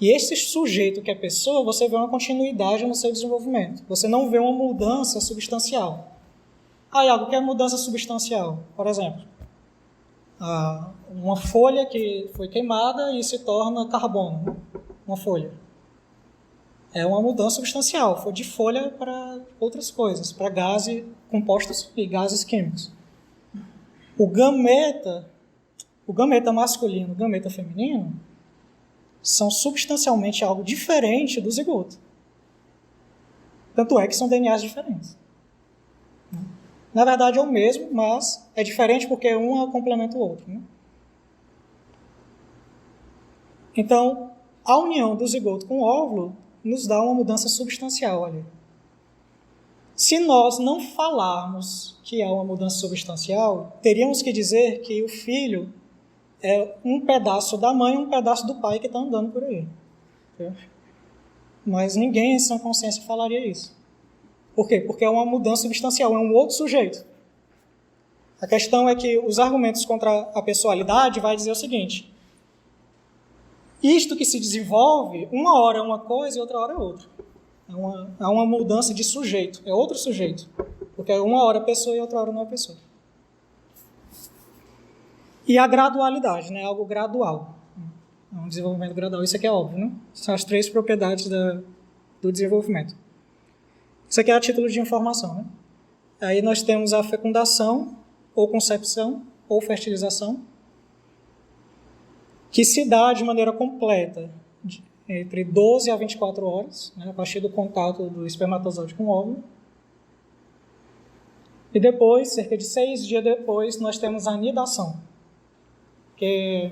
E esse sujeito que é pessoa, você vê uma continuidade no seu desenvolvimento. Você não vê uma mudança substancial. Iago, o que é mudança substancial? Por exemplo, uma folha que foi queimada e se torna carbono, uma folha. É uma mudança substancial, foi de folha para outras coisas, para gases, compostos e gases químicos. O gameta masculino e o gameta feminino são substancialmente algo diferente do zigoto. Tanto é que são DNAs diferentes. Na verdade é o mesmo, mas é diferente porque um complementa o outro. Né? Então, a união do zigoto com o óvulo nos dá uma mudança substancial ali. Se nós não falarmos que é uma mudança substancial, teríamos que dizer que o filho é um pedaço da mãe e um pedaço do pai que está andando por aí. Mas ninguém em sã consciência falaria isso. Por quê? Porque é uma mudança substancial, é um outro sujeito. A questão é que os argumentos contra a pessoalidade vai dizer o seguinte: isto que se desenvolve, uma hora é uma coisa e outra hora é outra. É uma mudança de sujeito, é outro sujeito. Porque uma hora é pessoa e outra hora não é pessoa. E a gradualidade, né? Algo gradual. É um desenvolvimento gradual, isso aqui é óbvio, né? São as 3 propriedades do desenvolvimento. Isso aqui é a título de informação, né? Aí nós temos a fecundação, ou concepção, ou fertilização, que se dá de maneira completa entre 12 a 24 horas, né, a partir do contato do espermatozoide com o óvulo. E depois, cerca de 6 dias depois, nós temos a anidação, que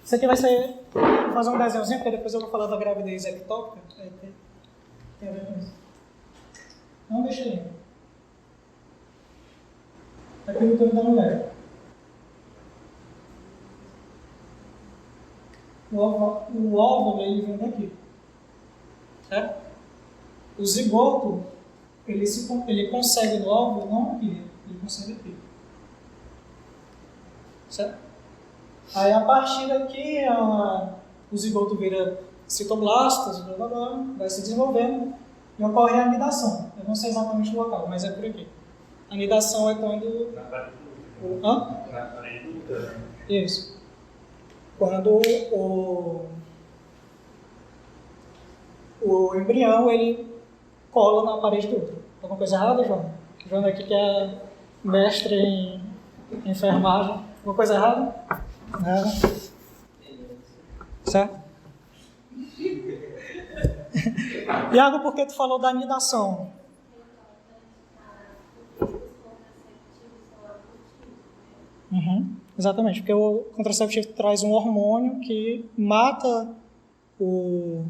Isso aqui vai ser... Vou fazer um desenhozinho, porque depois eu vou falar da gravidez ectópica. Tem a ver com isso. Não deixa aí. Aqui no turno da mulher. O óvulo ele vem daqui. Certo? O zigoto, ele consegue no óvulo, não aqui. Ele consegue aqui. Certo? Aí a partir daqui, o zigoto vira citoblastos, blá, blá, blá, vai se desenvolvendo e ocorre a anidação. Eu não sei exatamente o local, mas é por aqui. A anidação é quando... Na parede do útero. Hã? Na parede do útero. Isso. Quando o embrião ele cola na parede do útero. Alguma coisa errada, João? João aqui que é mestre em enfermagem. Alguma coisa errada? Nada. Certo? Iago, por que tu falou da anidação? Exatamente, porque o contraceptivo traz um hormônio que mata o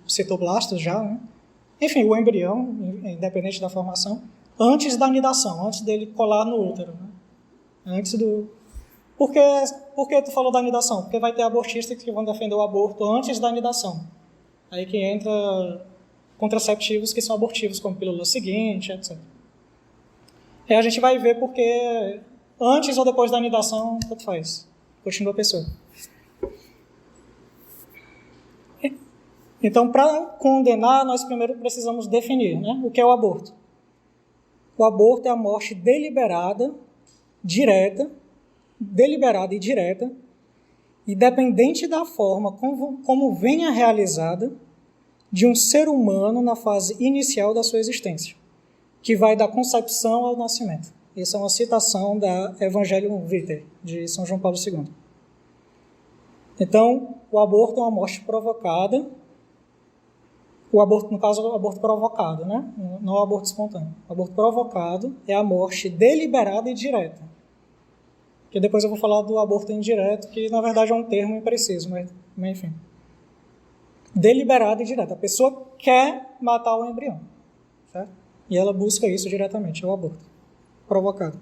citoblasto já, né? Enfim, o embrião, independente da formação, antes da anidação, antes dele colar no útero, né? Antes do... Por que tu falou da anidação? Porque vai ter abortistas que vão defender o aborto antes da anidação. Aí que entra contraceptivos que são abortivos, como pílula seguinte, etc. Aí a gente vai ver porque antes ou depois da anidação, tanto faz. Continua a pessoa. Então, para condenar, nós primeiro precisamos definir, né, o que é o aborto. O aborto é a morte deliberada e direta, independente da forma como venha realizada, de um ser humano na fase inicial da sua existência, que vai da concepção ao nascimento. Essa é uma citação da Evangelium Vitae, de São João Paulo II. Então, o aborto é uma morte provocada. O aborto, no caso, é o aborto provocado, né? Não é o aborto espontâneo. O aborto provocado é a morte deliberada e direta. Que depois eu vou falar do aborto indireto, que na verdade é um termo impreciso, mas enfim. Deliberada e direta. A pessoa quer matar o embrião, certo? E ela busca isso diretamente, é o aborto provocado.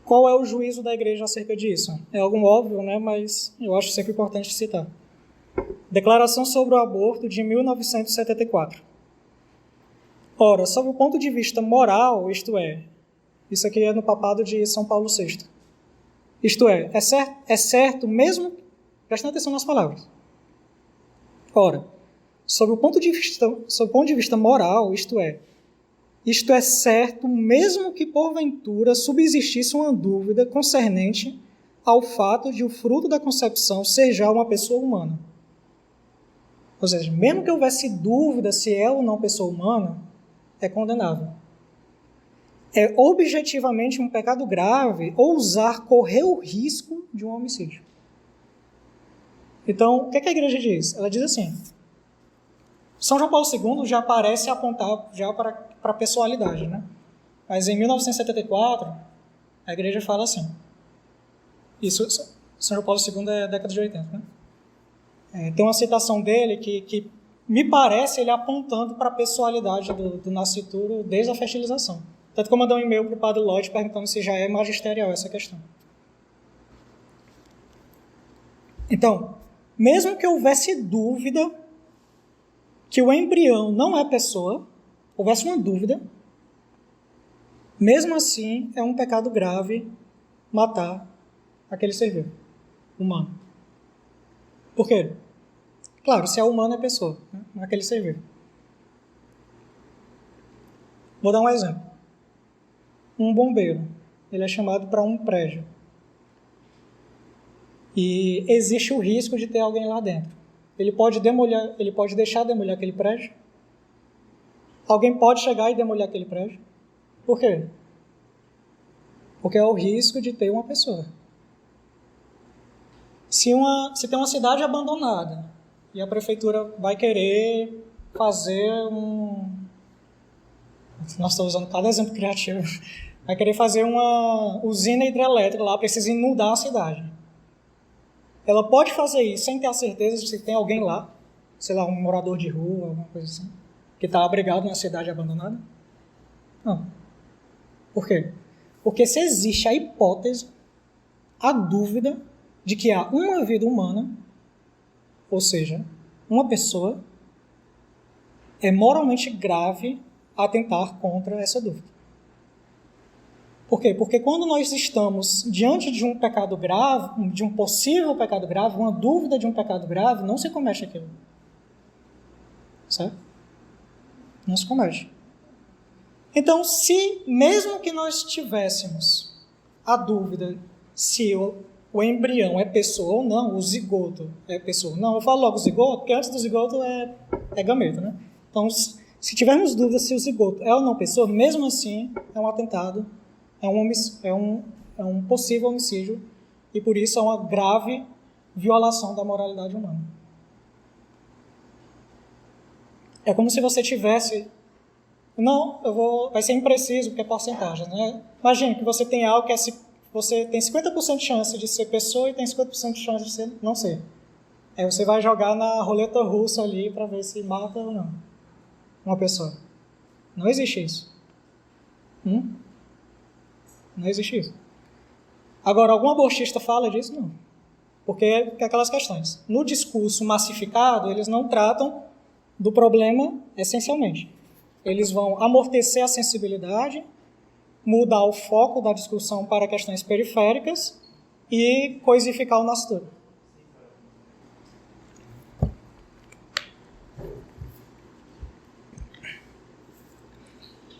Qual é o juízo da igreja acerca disso? É algo óbvio, né? Mas eu acho sempre importante citar. Declaração sobre o aborto de 1974. Ora, sob o ponto de vista moral, isto é, isso aqui é no papado de São Paulo VI. Isto é certo mesmo... Prestem atenção nas palavras. Ora, sob o ponto de vista moral, isto é certo mesmo que porventura subsistisse uma dúvida concernente ao fato de o fruto da concepção ser já uma pessoa humana. Ou seja, mesmo que houvesse dúvida se é ou não pessoa humana, é condenável. É objetivamente um pecado grave ousar correr o risco de um homicídio. Então, o que a igreja diz? Ela diz assim, São João Paulo II já parece apontar já para a pessoalidade, né? Mas em 1974, a igreja fala assim, isso, São João Paulo II é década de 80, né? Tem uma citação dele que me parece ele apontando para a pessoalidade do nascituro desde a fertilização. Tanto que eu mandei um e-mail para o padre Lloyd perguntando se já é magisterial essa questão. Então, mesmo que houvesse dúvida que o embrião não é pessoa, houvesse uma dúvida, mesmo assim é um pecado grave matar aquele ser vivo, humano. Por quê? Claro, se é humano é pessoa, né? Aquele ser vivo. Vou dar um exemplo. Um bombeiro, ele é chamado para um prédio. E existe o risco de ter alguém lá dentro. Ele pode deixar demolir aquele prédio? Alguém pode chegar e demolir aquele prédio? Por quê? Porque é o risco de ter uma pessoa. Se tem uma cidade abandonada e a prefeitura vai querer fazer Nós estamos usando cada exemplo criativo. Vai querer fazer uma usina hidrelétrica lá, precisa inundar a cidade. ela pode fazer isso sem ter a certeza de se tem alguém lá, sei lá, um morador de rua, alguma coisa assim, que está abrigado na cidade abandonada? Não. Por quê? Porque se existe a hipótese, a dúvida de que há uma vida humana, ou seja, uma pessoa, é moralmente grave atentar contra essa dúvida. Por quê? Porque quando nós estamos diante de um pecado grave, de um possível pecado grave, uma dúvida de um pecado grave, não se comete aquilo. Certo? Não se comete. Então, se mesmo que nós tivéssemos a dúvida se o embrião é pessoa ou não, o zigoto é pessoa. Não, eu falo logo zigoto, porque antes do zigoto é gameta, né? Então, se tivermos dúvida se o zigoto é ou não pessoa, mesmo assim, é um atentado, é um possível homicídio, e por isso é uma grave violação da moralidade humana. É como se você tivesse... Não, vai ser impreciso, porque é porcentagem, né? Imagine que você tem algo que você tem 50% de chance de ser pessoa e tem 50% de chance de não ser. Aí você vai jogar na roleta russa ali para ver se mata ou não uma pessoa. Não existe isso. Não existe isso. Agora, algum abortista fala disso? Não. Porque é aquelas questões. No discurso massificado, eles não tratam do problema essencialmente. Eles vão amortecer a sensibilidade, mudar o foco da discussão para questões periféricas e coisificar o nascituro.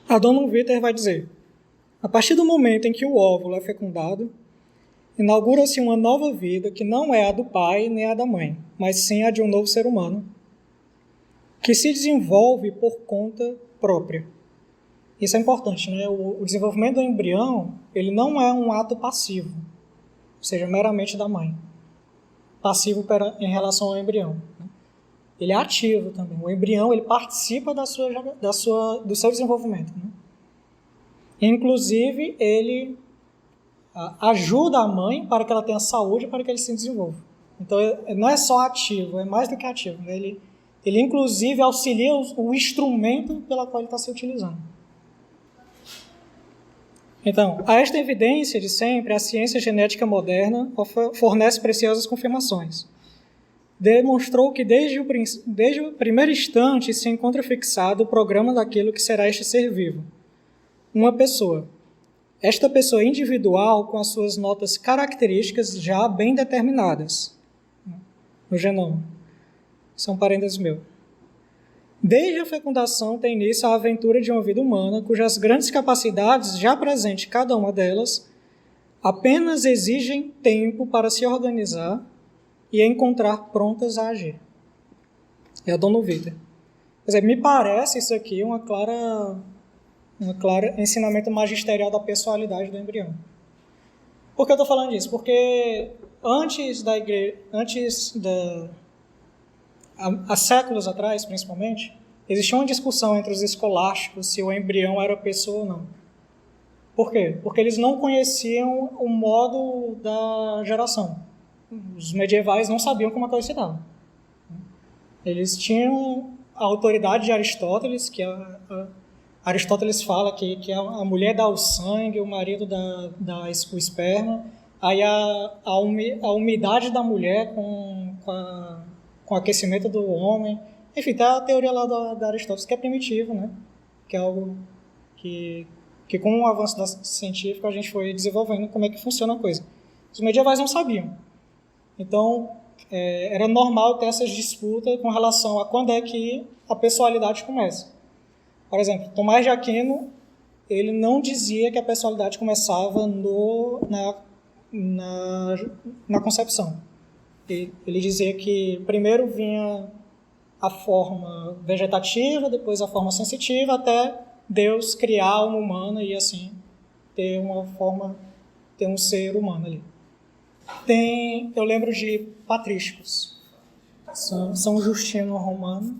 Adorno Witter vai dizer: a partir do momento em que o óvulo é fecundado, inaugura-se uma nova vida que não é a do pai nem a da mãe, mas sim a de um novo ser humano, que se desenvolve por conta própria. Isso é importante, né? O desenvolvimento do embrião, ele não é um ato passivo, ou seja, meramente da mãe. Passivo em relação ao embrião, né? Ele é ativo também. O embrião, ele participa do seu desenvolvimento, né? Inclusive, ele ajuda a mãe para que ela tenha saúde, para que ele se desenvolva. Então, não é só ativo, é mais do que ativo, né? Ele inclusive auxilia o instrumento pela qual ele está se utilizando. Então, a esta evidência de sempre, a ciência genética moderna fornece preciosas confirmações. Demonstrou que desde o primeiro instante se encontra fixado o programa daquilo que será este ser vivo. Uma pessoa. Esta pessoa individual com as suas notas características já bem determinadas no genoma. São parênteses meu. Desde a fecundação tem início a aventura de uma vida humana, cujas grandes capacidades, já presentes em cada uma delas, apenas exigem tempo para se organizar e encontrar prontas a agir. É Adorno Witter. Quer dizer, me parece isso aqui uma clara ensinamento magisterial da pessoalidade do embrião. Por que eu estou falando disso? Porque há séculos atrás, principalmente, existia uma discussão entre os escolásticos se o embrião era pessoa ou não. Por quê? Porque eles não conheciam o modo da geração. Os medievais não sabiam como a coisa se dava. Eles tinham a autoridade de Aristóteles, que Aristóteles fala que a mulher dá o sangue, o marido dá o esperma, aí a umidade da mulher com o aquecimento do homem. Enfim, tem a teoria lá da Aristóteles, que é primitiva, né? Que é algo que com o avanço científico a gente foi desenvolvendo como é que funciona a coisa. Os medievais não sabiam. Então, era normal ter essas disputas com relação a quando é que a pessoalidade começa. Por exemplo, Tomás de Aquino, ele não dizia que a pessoalidade começava na concepção. Ele dizia que primeiro vinha a forma vegetativa, depois a forma sensitiva, até Deus criar a alma humana e assim ter um ser humano ali. Eu lembro de patrísticos. São Justino Romano,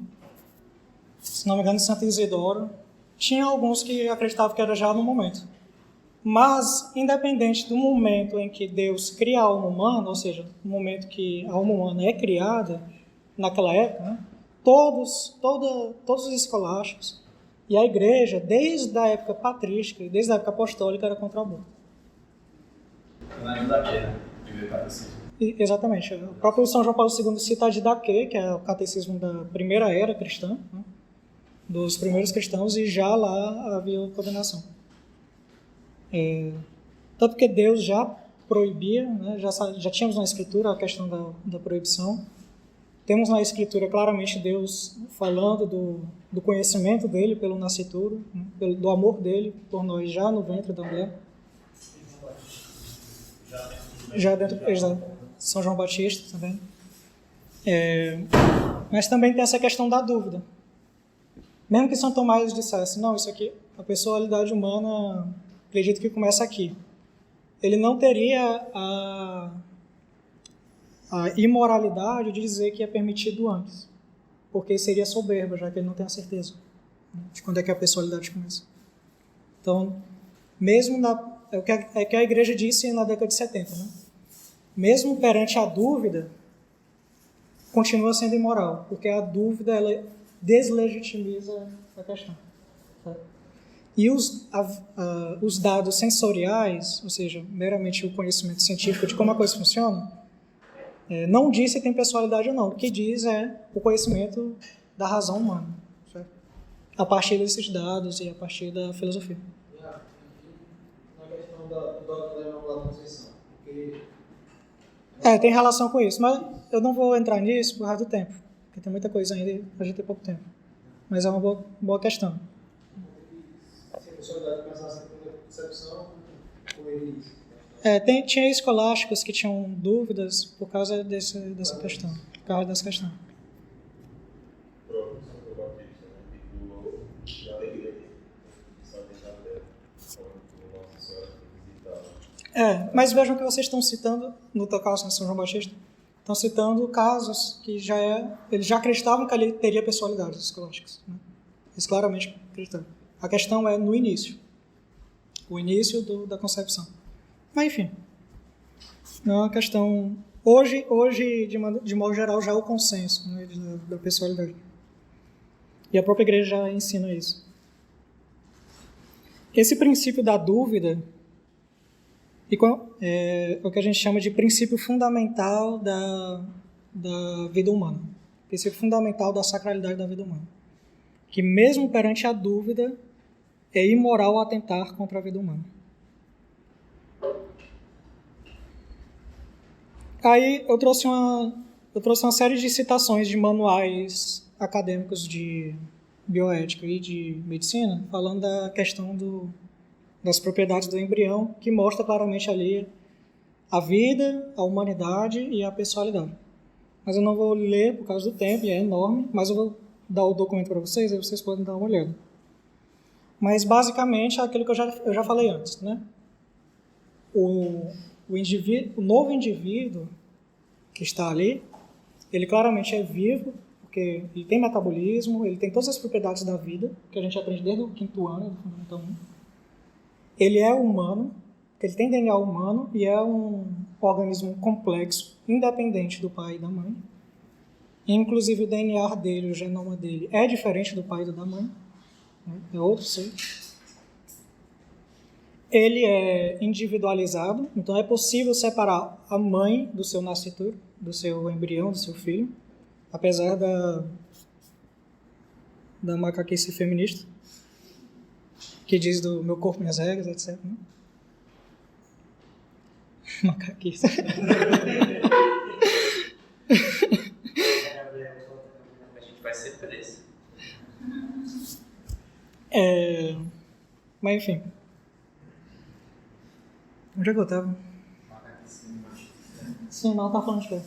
se não me engano, Santo Isidoro. Tinha alguns que acreditavam que era já no momento. Mas, independente do momento em que Deus cria a alma humana, ou seja, no momento que a alma humana é criada, naquela época, né, todos os escolásticos e a igreja, desde a época patrística, desde a época apostólica, era contra o aborto. Na Didaquê, né? Primeiro catecismo. Exatamente. O próprio São João Paulo II cita a Didaquê, que é o catecismo da primeira era cristã, né, dos primeiros cristãos, e já lá havia condenação. Tanto que Deus já proibia, né, já tínhamos na Escritura a questão da proibição. Temos na Escritura claramente Deus falando do conhecimento dele pelo nascituro, né, do amor dele por nós já no ventre da mulher. Já dentro de São João Batista também. Mas também tem essa questão da dúvida. Mesmo que São Tomás dissesse, não, isso aqui, a personalidade humana, acredito que começa aqui. Ele não teria a imoralidade de dizer que é permitido antes, porque seria soberba, já que ele não tem a certeza, né, de quando é que a personalidade começa. Então, mesmo é o que a igreja disse na década de 70, né? Mesmo perante a dúvida, continua sendo imoral, porque a dúvida ela deslegitimiza a questão. Tá? E os dados sensoriais, ou seja, meramente o conhecimento científico de como a coisa funciona, não diz se tem pessoalidade ou não. O que diz é o conhecimento da razão humana, certo? A partir desses dados e a partir da filosofia. Na questão da Imaculada Conceição, porque... Tem relação com isso, mas eu não vou entrar nisso por causa do tempo, porque tem muita coisa ainda e a gente tem pouco tempo. Mas é uma boa questão. Se a personalidade começasse a ter concepção, correria isso. Tinha escolásticos que tinham dúvidas por causa dessa questão. Por causa dessa questão. O próprio São João Batista, né, que pulou da alegria dele, só deixar dela, quando Nossa Senhora visitava. Mas vejam que vocês estão citando, no teu caso, São João Batista, estão citando casos que eles já acreditavam que ali teria personalidade, os escolásticos. Né? Eles claramente acreditavam. A questão é no início. O início da concepção. Mas, enfim, não é uma questão... Hoje de modo geral, já é o consenso, né, da pessoalidade. E a própria igreja já ensina isso. Esse princípio da dúvida é o que a gente chama de princípio fundamental da vida humana. Princípio fundamental da sacralidade da vida humana. Que mesmo perante a dúvida, é imoral atentar contra a vida humana. Aí eu trouxe uma série de citações de manuais acadêmicos de bioética e de medicina, falando da questão das propriedades do embrião, que mostra claramente ali a vida, a humanidade e a pessoalidade. Mas eu não vou ler por causa do tempo, e é enorme, mas eu vou dar o documento para vocês, aí vocês podem dar uma olhada. Mas basicamente é aquilo que eu já falei antes, né? O novo indivíduo que está ali, ele claramente é vivo, porque ele tem metabolismo, ele tem todas as propriedades da vida, que a gente aprende desde o 5º ano, do Fundamental 1. Ele é humano, ele tem DNA humano e é um organismo complexo, independente do pai e da mãe. Inclusive o DNA dele, o genoma dele, é diferente do pai e da mãe, né? É outro ser. Ele é individualizado, então é possível separar a mãe do seu nascituro, do seu embrião, do seu filho, apesar da macaquice feminista, que diz do meu corpo, minhas regras, etc. Né? Macaquice. A gente vai ser preso. Mas enfim. Onde é que eu estava? Sim, não está falando de quê?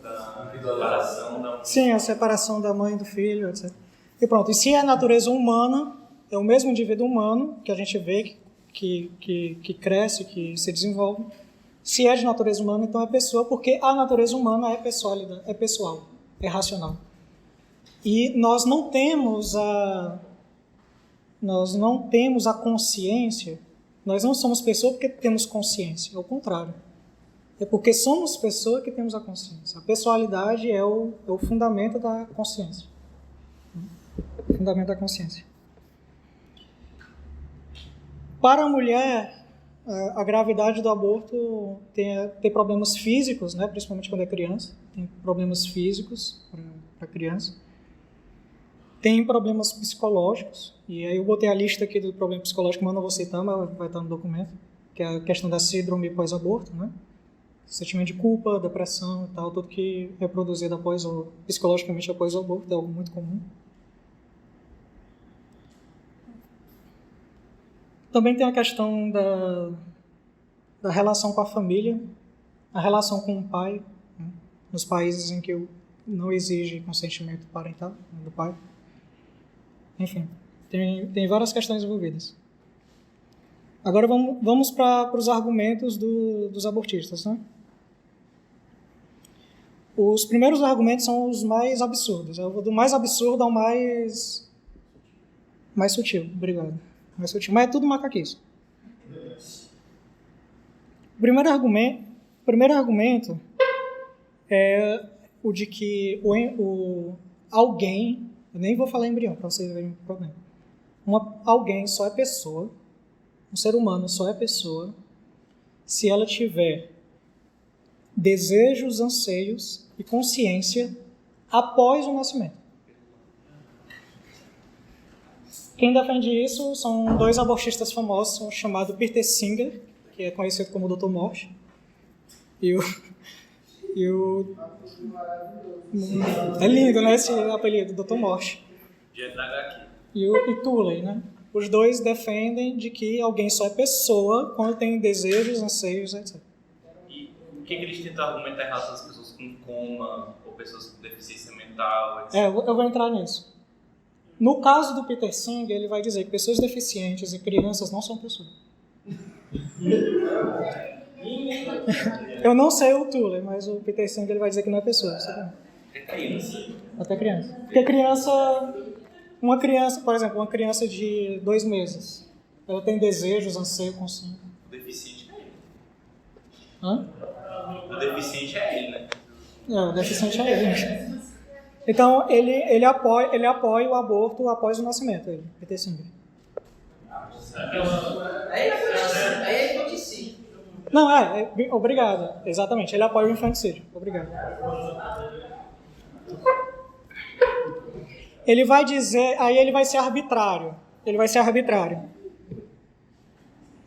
Da separação da... Sim, a separação da mãe e do filho, etc. E pronto, e se é a natureza humana, é o mesmo indivíduo humano que a gente vê que cresce, que se desenvolve. Se é de natureza humana, então é pessoa, porque a natureza humana é pessoal, é racional. E nós não temos a consciência Nós não somos pessoa porque temos consciência, é o contrário. É porque somos pessoa que temos a consciência. A pessoalidade é o fundamento da consciência. O fundamento da consciência. Para a mulher, a gravidade do aborto tem problemas físicos, né? Principalmente quando é criança. Tem problemas físicos para a criança. Tem problemas psicológicos. E aí eu botei a lista aqui do problema psicológico, mas eu não vou citar, mas vai estar no documento. Que é a questão da síndrome pós-aborto, né? Sentimento de culpa, depressão e tal, tudo que é produzido psicologicamente após o aborto, é algo muito comum. Também tem a questão da relação com a família, a relação com o pai, né? Nos países em que não exige consentimento parental do pai. Enfim, tem várias questões envolvidas. Agora vamos para os argumentos dos abortistas, né? Os primeiros argumentos são os mais absurdos. Do mais absurdo ao mais sutil. Obrigado. Mais sutil. Mas é tudo macaquice. O primeiro argumento é o de que alguém, eu nem vou falar embrião para vocês verem o problema. Alguém só é pessoa, um ser humano só é pessoa se ela tiver desejos, anseios e consciência após o nascimento. Quem defende isso são dois abortistas famosos, chamado Peter Singer, que é conhecido como Dr. Morte, e o é lindo, né, esse apelido, Dr. Morte. E Tuley, né? Os dois defendem de que alguém só é pessoa quando tem desejos, anseios, etc. E o que eles tentam argumentar em relação às pessoas com coma, ou pessoas com deficiência mental, etc? Eu vou entrar nisso. No caso do Peter Singer, ele vai dizer que pessoas deficientes e crianças não são pessoas. Eu não sei o Tuley, mas o Peter Singer ele vai dizer que não é pessoa. Sabe? É criança. Até criança. Porque uma criança, por exemplo, uma criança de 2 meses, ela tem desejos, anseio, consciência. O deficiente é ele. Hã? O deficiente é ele, né? O deficiente é ele. Então, ele apoia o aborto após o nascimento, ele, Peter Singer. Aí é infanticídio. Não, obrigado. Exatamente, ele apoia o infanticídio. Obrigado. Ele vai dizer, aí ele vai ser arbitrário.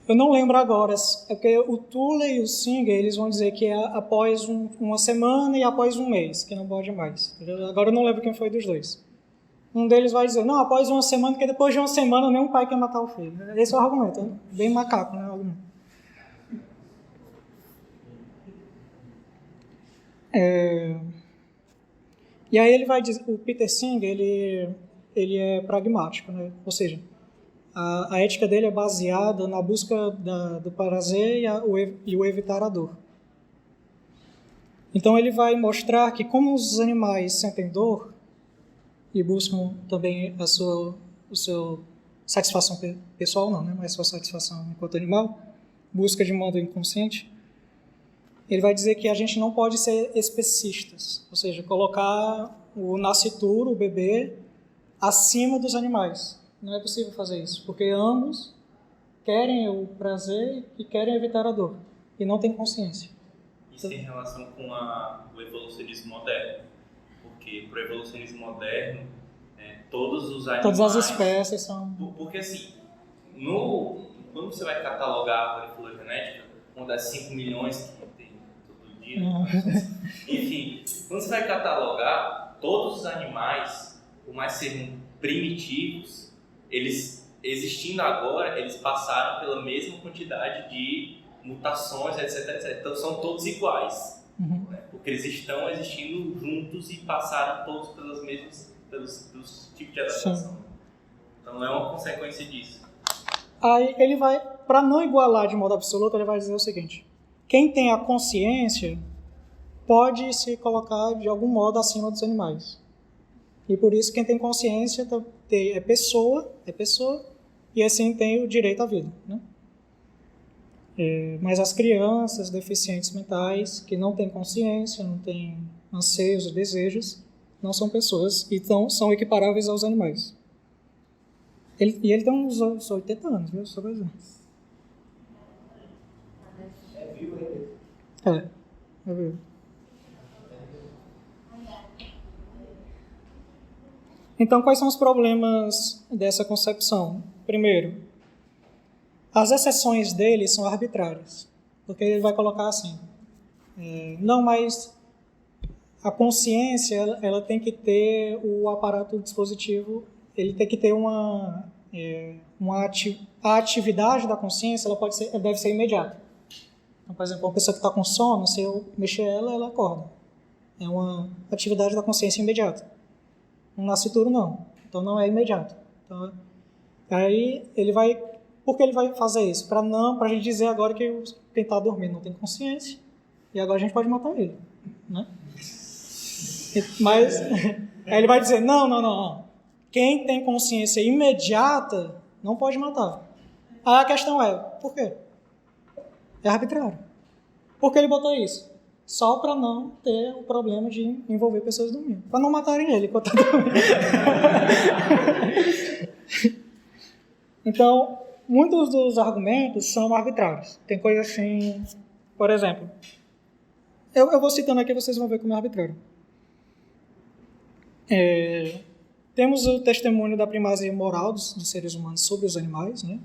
Eu não lembro agora, é porque o Tuley e o Singer, eles vão dizer que é após uma semana e após um mês, que não pode mais. Entendeu? Agora eu não lembro quem foi dos dois. Um deles vai dizer, não, após uma semana, porque depois de uma semana nenhum pai quer matar o filho. Esse é o argumento, né? Bem macaco, né? O argumento. E aí ele vai dizer, o Peter Singer, ele é pragmático, né? Ou seja, a ética dele é baseada na busca do prazer e o evitar a dor. Então ele vai mostrar que como os animais sentem dor e buscam também a sua satisfação pessoal, não, né? Mas sua satisfação enquanto animal, busca de modo inconsciente, ele vai dizer que a gente não pode ser especistas, ou seja, colocar o nascituro, o bebê, acima dos animais. Não é possível fazer isso, porque ambos querem o prazer e querem evitar a dor, e não têm consciência. Isso tem relação com o evolucionismo moderno, porque para o evolucionismo moderno, todos os animais... Todas as espécies são... Porque assim, quando você vai catalogar a árvore filogenética, uma das 5 milhões que tem todo dia, enfim, quando você vai catalogar, todos os animais, por mais serem primitivos, eles existindo agora, eles passaram pela mesma quantidade de mutações, etc. Então são todos iguais, né? Porque eles estão existindo juntos e passaram todos pelos tipos de adaptação. Sim. Então é uma consequência disso. Aí ele vai, para não igualar de modo absoluto, ele vai dizer o seguinte: quem tem a consciência pode se colocar de algum modo acima dos animais. E por isso quem tem consciência é pessoa, e assim tem o direito à vida, né? Mas as crianças deficientes mentais, que não têm consciência, não têm anseios e desejos, não são pessoas, então são equiparáveis aos animais. Ele tem uns 80 anos, viu? Só pra dizer. É vivo ainda. É vivo. Então, quais são os problemas dessa concepção? Primeiro, as exceções dele são arbitrárias, porque ele vai colocar assim, não, mas a consciência, ela tem que ter o aparato dispositivo, ele tem que ter a atividade da consciência, ela deve ser imediata. Então, por exemplo, uma pessoa que está com sono, se eu mexer ela acorda. É uma atividade da consciência imediata. Um nascituro não, então não é imediato. Então, aí ele vai, por que ele vai fazer isso? Para a gente dizer agora que quem está dormindo não tem consciência e agora a gente pode matar ele, né? Mas aí ele vai dizer não. Quem tem consciência imediata não pode matar. Aí a questão é, por quê? É arbitrário. Por que ele botou isso? Só para não ter o problema de envolver pessoas dormindo. Para não matarem ele enquanto está dormindo. Então, muitos dos argumentos são arbitrários. Tem coisa assim... Por exemplo, eu vou citando aqui, vocês vão ver como é arbitrário. Temos o testemunho da primazia moral dos seres humanos sobre os animais, né?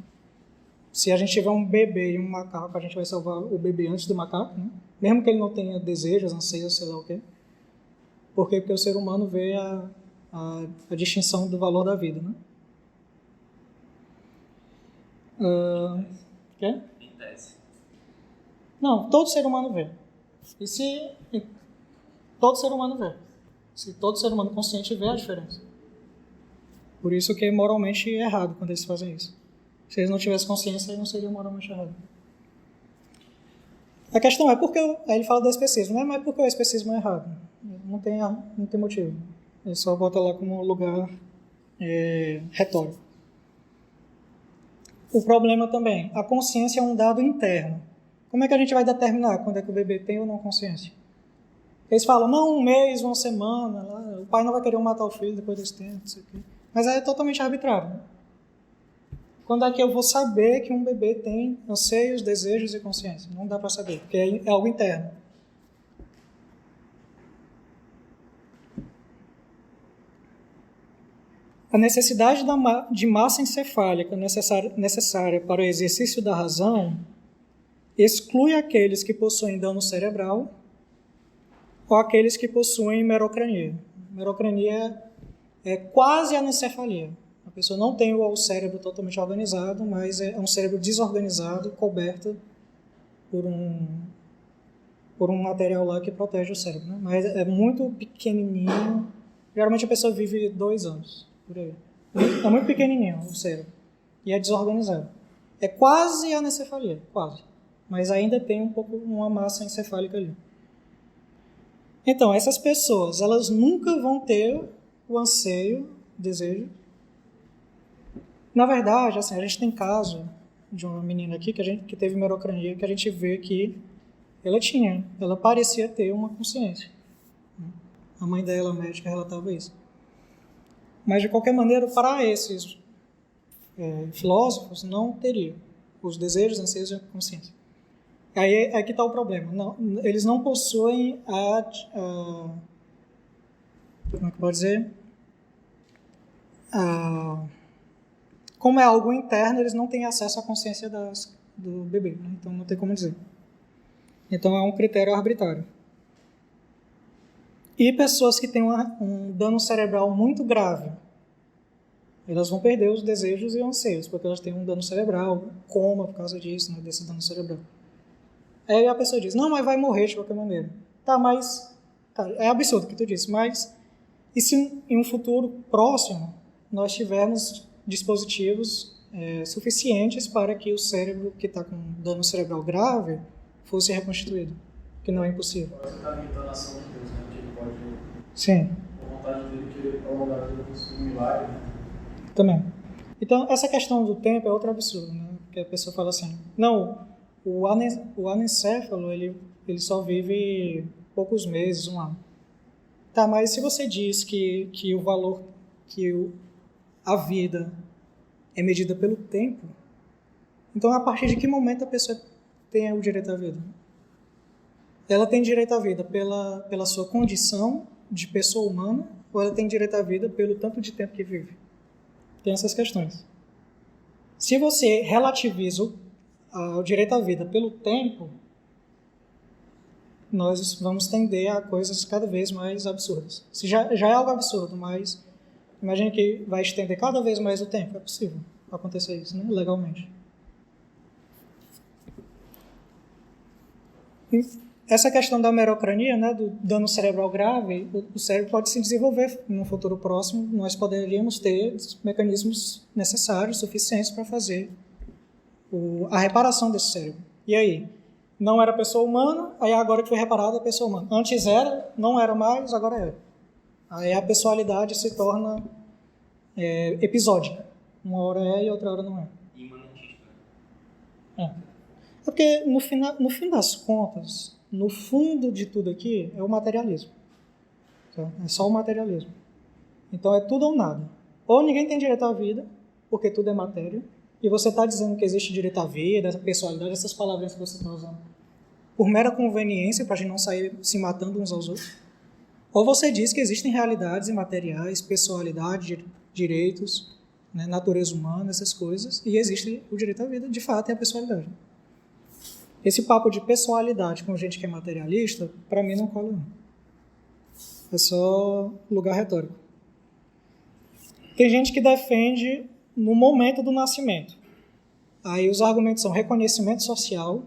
Se a gente tiver um bebê e um macaco, a gente vai salvar o bebê antes do macaco, né? Mesmo que ele não tenha desejos, anseios, sei lá o quê. Por quê? Porque o ser humano vê a distinção do valor da vida, né? Quê? Em tese. Não, todo ser humano vê. Todo ser humano vê. Se todo ser humano consciente vê a diferença. Por isso que é moralmente errado quando eles fazem isso. Se eles não tivessem consciência, não seria moralmente errado. A questão é porque... Aí ele fala do especismo, né? Mas por que o especismo é errado? Não tem motivo. Ele só bota lá como lugar retórico. O problema também, a consciência é um dado interno. Como é que a gente vai determinar quando é que o bebê tem ou não consciência? Eles falam, não, 1 mês, 1 semana, lá, o pai não vai querer matar o filho depois desse tempo, não sei o quê. Mas é totalmente arbitrário, né? Quando é que eu vou saber que um bebê tem anseios, desejos e consciência? Não dá para saber, porque é algo interno. A necessidade de massa encefálica necessária para o exercício da razão exclui aqueles que possuem dano cerebral ou aqueles que possuem merocrania. Merocrania é quase anencefalia. A pessoa não tem o cérebro totalmente organizado, mas é um cérebro desorganizado, coberto por um material lá que protege o cérebro, né? Mas é muito pequenininho. Geralmente a pessoa vive 2 anos, por aí. É muito pequenininho o cérebro. E é desorganizado. É quase anencefalia, quase. Mas ainda tem uma massa encefálica ali. Então, essas pessoas, elas nunca vão ter o anseio, o desejo. Na verdade, assim, a gente tem caso de uma menina aqui que teve merocrania, que a gente vê que ela parecia ter uma consciência. A mãe dela, médica, relatava isso. Mas, de qualquer maneira, para esses filósofos, não teria os desejos, anseios e a consciência. Aí é que está o problema. Não, eles não possuem como é que eu posso dizer? Como é algo interno, eles não têm acesso à consciência do bebê, né? Então não tem como dizer. Então é um critério arbitrário. E pessoas que têm um dano cerebral muito grave, elas vão perder os desejos e anseios, porque elas têm um dano cerebral, coma por causa disso, né, desse dano cerebral. Aí a pessoa diz, não, mas vai morrer de qualquer maneira. Tá, mas... Tá, é absurdo o que tu disse, mas... E se em um futuro próximo nós tivermos dispositivos suficientes para que o cérebro que está com dano cerebral grave fosse reconstituído? Que não é impossível. Você está limitando a ação de Deus, né? Que ele pode, Sim. por vontade dele, querer prolongar a vida com um milagre, né? Também. Então, essa questão do tempo é outro absurdo, né? Porque a pessoa fala assim, não, o anencéfalo, ele só vive poucos meses, um ano. Tá, mas se você diz que o valor, a vida é medida pelo tempo, então a partir de que momento a pessoa tem o direito à vida? Ela tem direito à vida pela sua condição de pessoa humana, ou ela tem direito à vida pelo tanto de tempo que vive? Tem essas questões. Se você relativiza o direito à vida pelo tempo, nós vamos tender a coisas cada vez mais absurdas. Se já é algo absurdo, mas imagine que vai estender cada vez mais o tempo. É possível acontecer isso, né? Legalmente. E essa questão da merocrania, né, do dano cerebral grave, o cérebro pode se desenvolver no futuro próximo. Nós poderíamos ter os mecanismos necessários, suficientes para fazer a reparação desse cérebro. E aí? Não era pessoa humana, aí agora que foi reparada a pessoa humana. Antes era, não era mais, agora é. Aí a pessoalidade se torna episódica. Uma hora é e outra hora não é. Imanentista. É porque, no fim das contas, no fundo de tudo aqui, é o materialismo. Tá? É só o materialismo. Então é tudo ou nada. Ou ninguém tem direito à vida, porque tudo é matéria, e você está dizendo que existe direito à vida, essa pessoalidade, essas palavras que você está usando, por mera conveniência, para a gente não sair se matando uns aos outros. Ou você diz que existem realidades imateriais, pessoalidade, direitos, né, natureza humana, essas coisas, e existe o direito à vida, de fato, e a pessoalidade. Esse papo de pessoalidade com gente que é materialista, para mim não cola não. É só lugar retórico. Tem gente que defende no momento do nascimento. Aí os argumentos são reconhecimento social,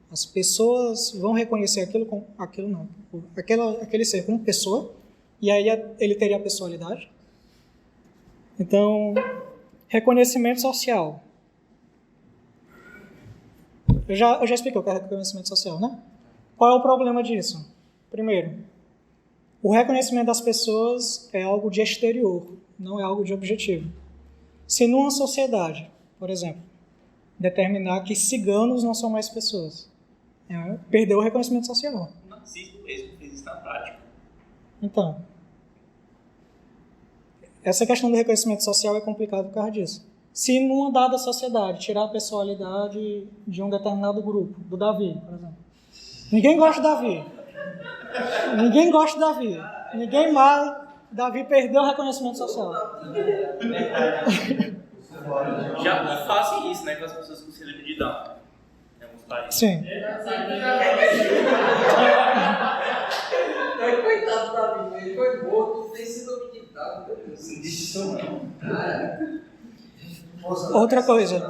as pessoas vão reconhecer aquele ser como pessoa, e aí ele teria a pessoalidade. Então, reconhecimento social. Eu já expliquei o que é reconhecimento social, né? Qual é o problema disso? Primeiro, o reconhecimento das pessoas é algo de exterior, não é algo de objetivo. Se numa sociedade, por exemplo, determinar que ciganos não são mais pessoas, perdeu o reconhecimento social. O nazismo mesmo fez isso na prática. Então, essa questão do reconhecimento social é complicada por causa disso. Se numa dada sociedade tirar a pessoalidade de um determinado grupo, do Davi, por exemplo. Ninguém gosta do Davi. Ninguém gosta do Davi. Ninguém mais. Davi perdeu o reconhecimento social. Já fazem isso, né, com as pessoas com síndrome de Down. Em alguns países. Sim. Coitado do Davi, ele foi morto, tem síndrome de Down. Não disse isso não. Cara. Outra coisa.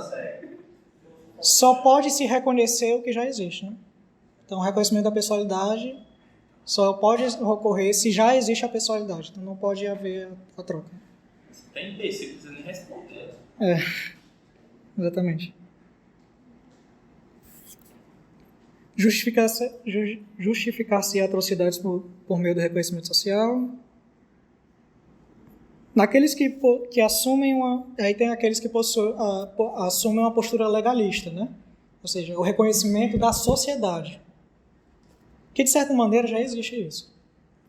Só pode se reconhecer o que já existe, né? Então, o reconhecimento da pessoalidade só pode ocorrer se já existe a pessoalidade. Então, não pode haver a troca. Você tem imbecil, precisa nem responder. Exatamente. Justificar-se atrocidades por meio do reconhecimento social. Naqueles que assumem aí tem aqueles que assumem uma postura legalista, né? Ou seja, o reconhecimento da sociedade. Que, de certa maneira, já existe isso.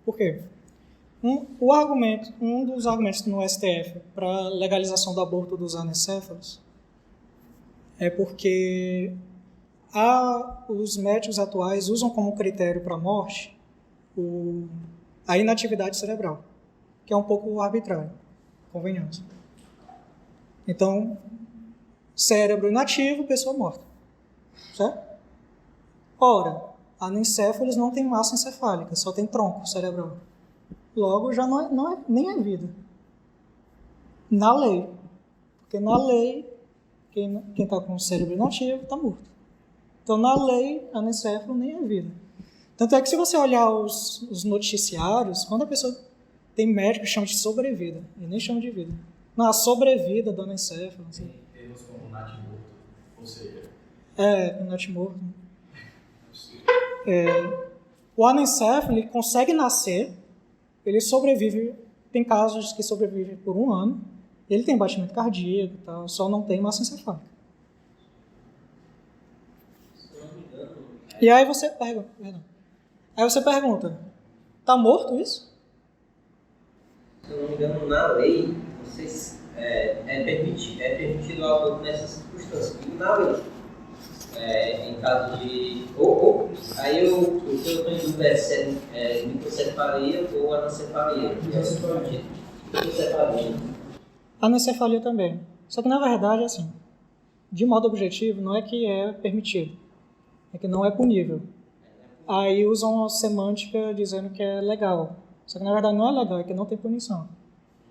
Por quê? Um dos argumentos no STF para a legalização do aborto dos anencéfalos é porque os médicos atuais usam como critério para a morte a inatividade cerebral, que é um pouco arbitrário, convenhamos. Então, cérebro inativo, pessoa morta. Certo? Ora, anencéfalos não tem massa encefálica, só tem tronco cerebral. Logo, já nem é vida. Na lei. Porque na lei, quem está com o cérebro inativo está morto. Então, na lei, anencéfalo nem é vida. Tanto é que se você olhar os noticiários, quando a pessoa tem médico que chama de sobrevida, e nem chama de vida. Não, a sobrevida do anencéfalo. Assim. Temos como natimorto, ou seja... natimorto. O anencéfalo, ele consegue nascer, ele sobrevive, tem casos que sobrevivem por 1 ano, ele tem batimento cardíaco e tal, só não tem massa encefálica. E aí você pergunta, tá morto isso? Se eu não me engano, na lei, vocês, é permitido o aborto nessas circunstâncias. E na lei, em caso de... aí o que eu estou em dúvida se é microcefalia ou anencefalia. Microcefalia. Anencefalia também. Só que na verdade, assim, de modo objetivo, não é que é permitido, é que não é punível. Aí usam a semântica dizendo que é legal. Só que na verdade não é legal, é que não tem punição.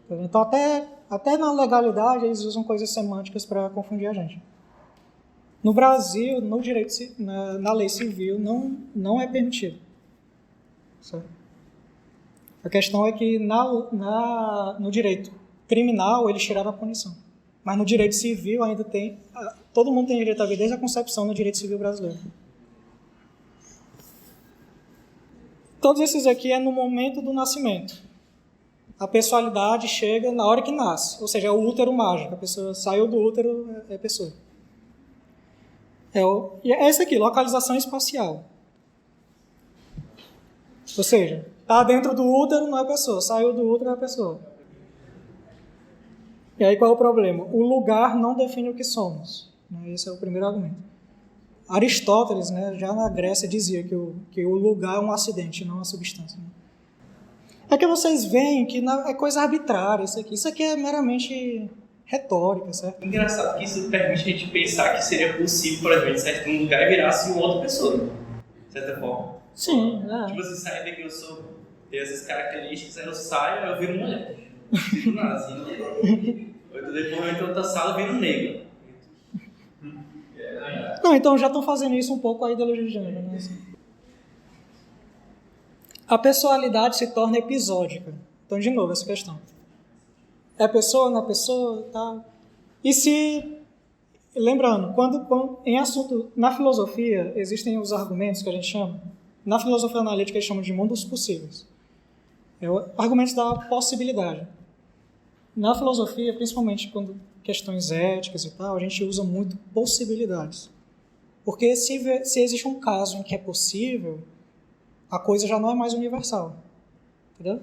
Então até na legalidade eles usam coisas semânticas para confundir a gente. No Brasil, no direito, na lei civil, não é permitido. Certo? A questão é que no direito criminal eles tiraram a punição. Mas no direito civil ainda tem... Todo mundo tem direito à vida desde a concepção no direito civil brasileiro. Todos esses aqui é no momento do nascimento. A pessoalidade chega na hora que nasce. Ou seja, é o útero mágico. A pessoa saiu do útero, é pessoa. E é esse aqui, localização espacial. Ou seja, está dentro do útero, não é pessoa. Saiu do útero, é pessoa. E aí qual é o problema? O lugar não define o que somos. Esse é o primeiro argumento. Aristóteles, já na Grécia, dizia que o lugar é um acidente, não uma substância. É que vocês veem que é coisa arbitrária isso aqui. Isso aqui é meramente retórica, certo? Engraçado que isso permite a gente pensar que seria possível, por exemplo, sair de um lugar e virar-se uma outra pessoa, de certa forma. Sim, Tipo assim, sair daqui, tenho essas características, aí eu saio, aí eu viro mulher. Não nada, assim, depois eu entro em outra sala e viro negro. Não, então já estão fazendo isso um pouco a ideologia de gênero, né? A pessoalidade se torna episódica. Então, de novo, essa questão. É pessoa, não é pessoa, tá? E se... Lembrando, quando em assunto... Na filosofia, existem os argumentos que a gente chama... Na filosofia analítica, eles chamam de mundos possíveis. Argumentos da possibilidade. Na filosofia, principalmente quando questões éticas e tal, a gente usa muito possibilidades. Porque se existe um caso em que é possível, a coisa já não é mais universal. Entendeu?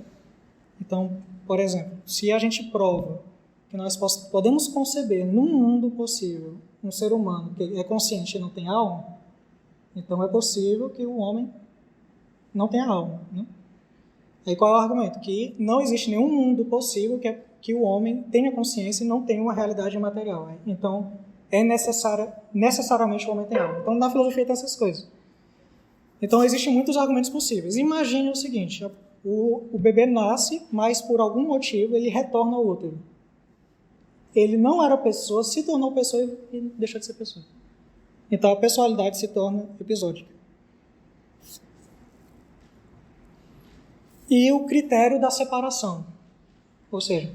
Então, por exemplo, se a gente prova que nós podemos conceber num mundo possível um ser humano que é consciente e não tem alma, então é possível que o homem não tenha alma. Né? Aí qual é o argumento? Que não existe nenhum mundo possível que o homem tenha consciência e não tenha uma realidade material. Né? Então, necessariamente o homem tem alma. Então, na filosofia tem essas coisas. Então, existem muitos argumentos possíveis. Imagine o seguinte, o bebê nasce, mas por algum motivo ele retorna ao útero. Ele não era pessoa, se tornou pessoa e deixou de ser pessoa. Então, a pessoalidade se torna episódica. E o critério da separação. Ou seja,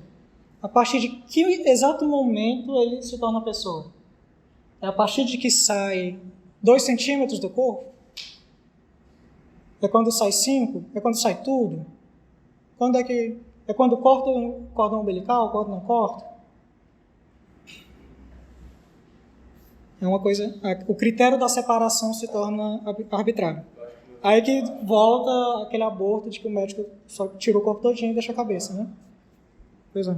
a partir de que exato momento ele se torna pessoa? É a partir de que sai 2 centímetros do corpo? É quando sai 5? É quando sai tudo? É quando corta o cordão umbilical, quando não corta? É uma coisa... O critério da separação se torna arbitrário. Aí que volta aquele aborto de que o médico só tira o corpo todinho e deixa a cabeça, né? Pois é.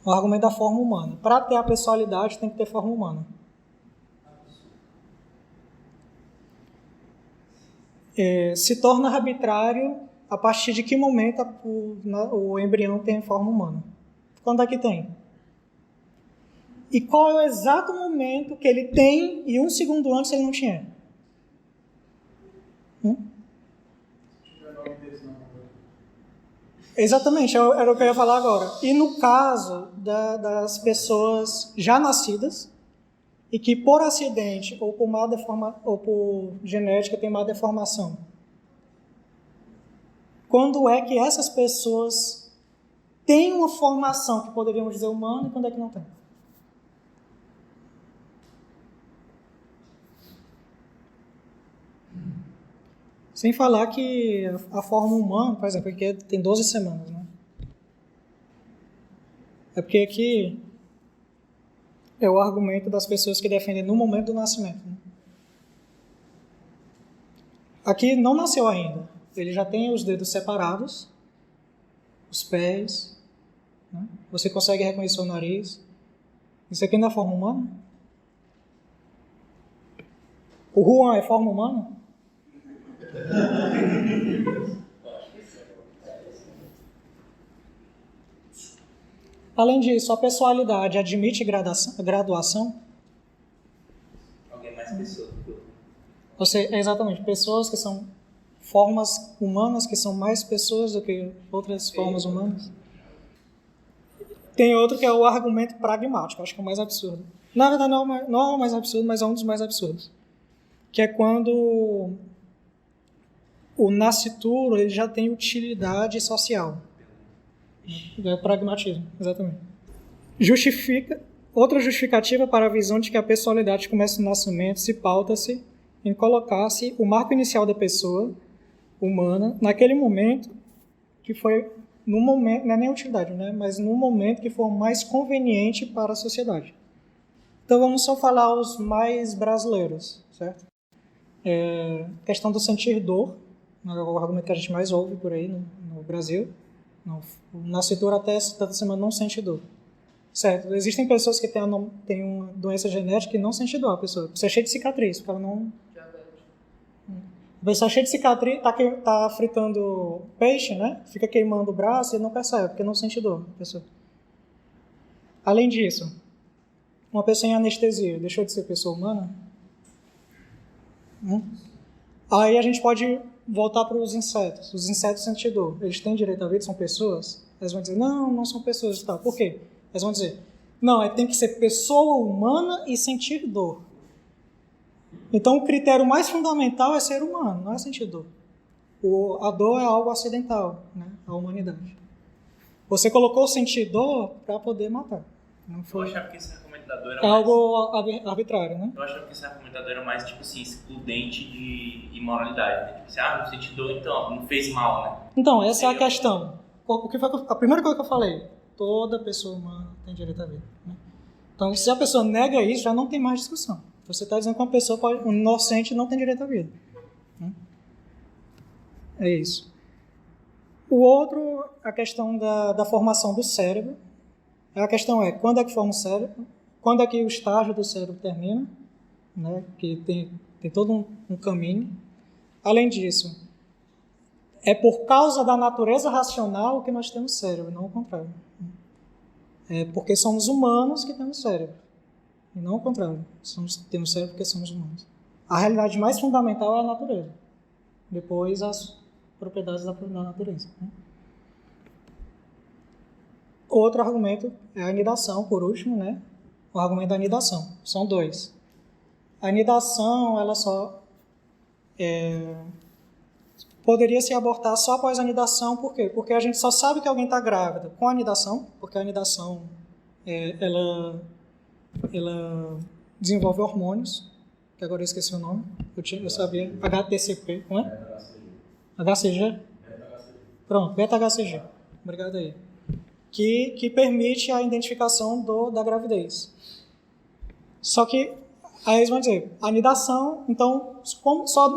O argumento da forma humana. Para ter a pessoalidade, tem que ter forma humana. Se torna arbitrário a partir de que momento o embrião tem forma humana. Quando é que tem? E qual é o exato momento que ele tem e 1 segundo antes ele não tinha? Exatamente, era o que eu ia falar agora. E no caso das pessoas já nascidas e que por acidente ou por genética tem má deformação, quando é que essas pessoas têm uma formação que poderíamos dizer humana e quando é que não tem? Sem falar que a forma humana, por exemplo, aqui tem 12 semanas, né? É porque aqui é o argumento das pessoas que defendem no momento do nascimento. Né? Aqui não nasceu ainda. Ele já tem os dedos separados, os pés, né? Você consegue reconhecer o nariz. Isso aqui não é forma humana? O Juan é forma humana? Além disso, a personalidade admite graduação? Alguém mais pessoa do que eu. Ou seja, exatamente, pessoas que são formas humanas, que são mais pessoas do que outras formas humanas. Tem outro que é o argumento pragmático, acho que é o mais absurdo. Na verdade, não é o mais absurdo, mas é um dos mais absurdos. Que é quando o nascituro ele já tem utilidade social. É o pragmatismo, exatamente. Outra justificativa para a visão de que a personalidade começa no nascimento se pauta-se em colocar-se o marco inicial da pessoa humana naquele momento que foi, no momento, não é nem utilidade, né? Mas no momento que for mais conveniente para a sociedade. Então vamos só falar os mais brasileiros, certo? Questão do sentir dor, é o argumento que a gente mais ouve por aí no Brasil. O nascituro até tanta semana não sente dor. Certo, existem pessoas que têm uma doença genética e não sente dor. A pessoa é cheia de cicatriz, porque ela não... A pessoa cheia de cicatriz, tá fritando peixe, né? Fica queimando o braço e não percebe, porque não sente dor. A pessoa. Além disso, uma pessoa em anestesia deixou de ser pessoa humana? Aí a gente pode voltar para os insetos. Os insetos sentem dor. Eles têm direito à vida? São pessoas? Eles vão dizer, não são pessoas e tal. Por quê? Eles vão dizer, não, tem que ser pessoa humana e sentir dor. Então o critério mais fundamental é ser humano, não é sentir dor. A dor é algo acidental, né? A humanidade. Você colocou sentir dor para poder matar. Não foi... Eu achava que esse argumento da dor era algo arbitrário, né? Eu achava que esse argumento era mais, tipo assim, excludente de imoralidade, né? Tipo assim, não senti dor, então, não fez mal, né? Então, essa é a questão. A primeira coisa que eu falei, toda pessoa humana tem direito à vida, né? Então, se a pessoa nega isso, já não tem mais discussão. Você está dizendo que uma pessoa um inocente não tem direito à vida, né? É isso. O outro, a questão da formação do cérebro. A questão é, quando é que forma o cérebro? Quando é que o estágio do cérebro termina? Né? Que tem todo um caminho. Além disso, é por causa da natureza racional que nós temos cérebro, não o contrário. É porque somos humanos que temos cérebro, e não o contrário. Temos cérebro porque somos humanos. A realidade mais fundamental é a natureza. Depois, as propriedades da natureza, né? Outro argumento é a anidação, por último, né? O argumento da anidação. São dois. A anidação, ela só poderia se abortar só após a anidação. Por quê? Porque a gente só sabe que alguém está grávida com a anidação, porque a anidação ela desenvolve hormônios, que agora eu esqueci o nome, eu sabia, HTCP, não é? HCG? Pronto, beta-HCG. Obrigado aí. Que permite a identificação da gravidez. Só que, aí eles vão dizer, anidação, então,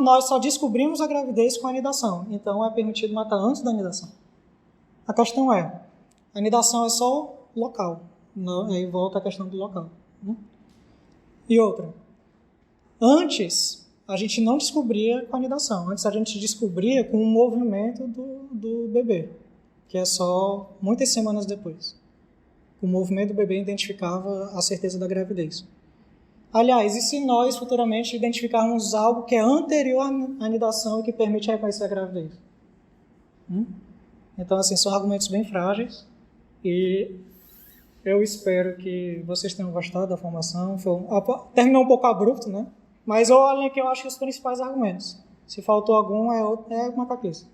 nós só descobrimos a gravidez com a anidação, então é permitido matar antes da anidação. A questão é, a anidação é só local, aí volta a questão do local, né? E outra, antes a gente não descobria com a anidação, antes a gente descobria com o movimento do bebê, que é só muitas semanas depois. O movimento do bebê identificava a certeza da gravidez. Aliás, e se nós futuramente identificarmos algo que é anterior à anidação e que permite reconhecer a gravidez? Então, assim, são argumentos bem frágeis e eu espero que vocês tenham gostado da formação. Terminou um pouco abrupto, né? Mas olhem que eu acho que os principais argumentos. Se faltou algum, é uma cabeça.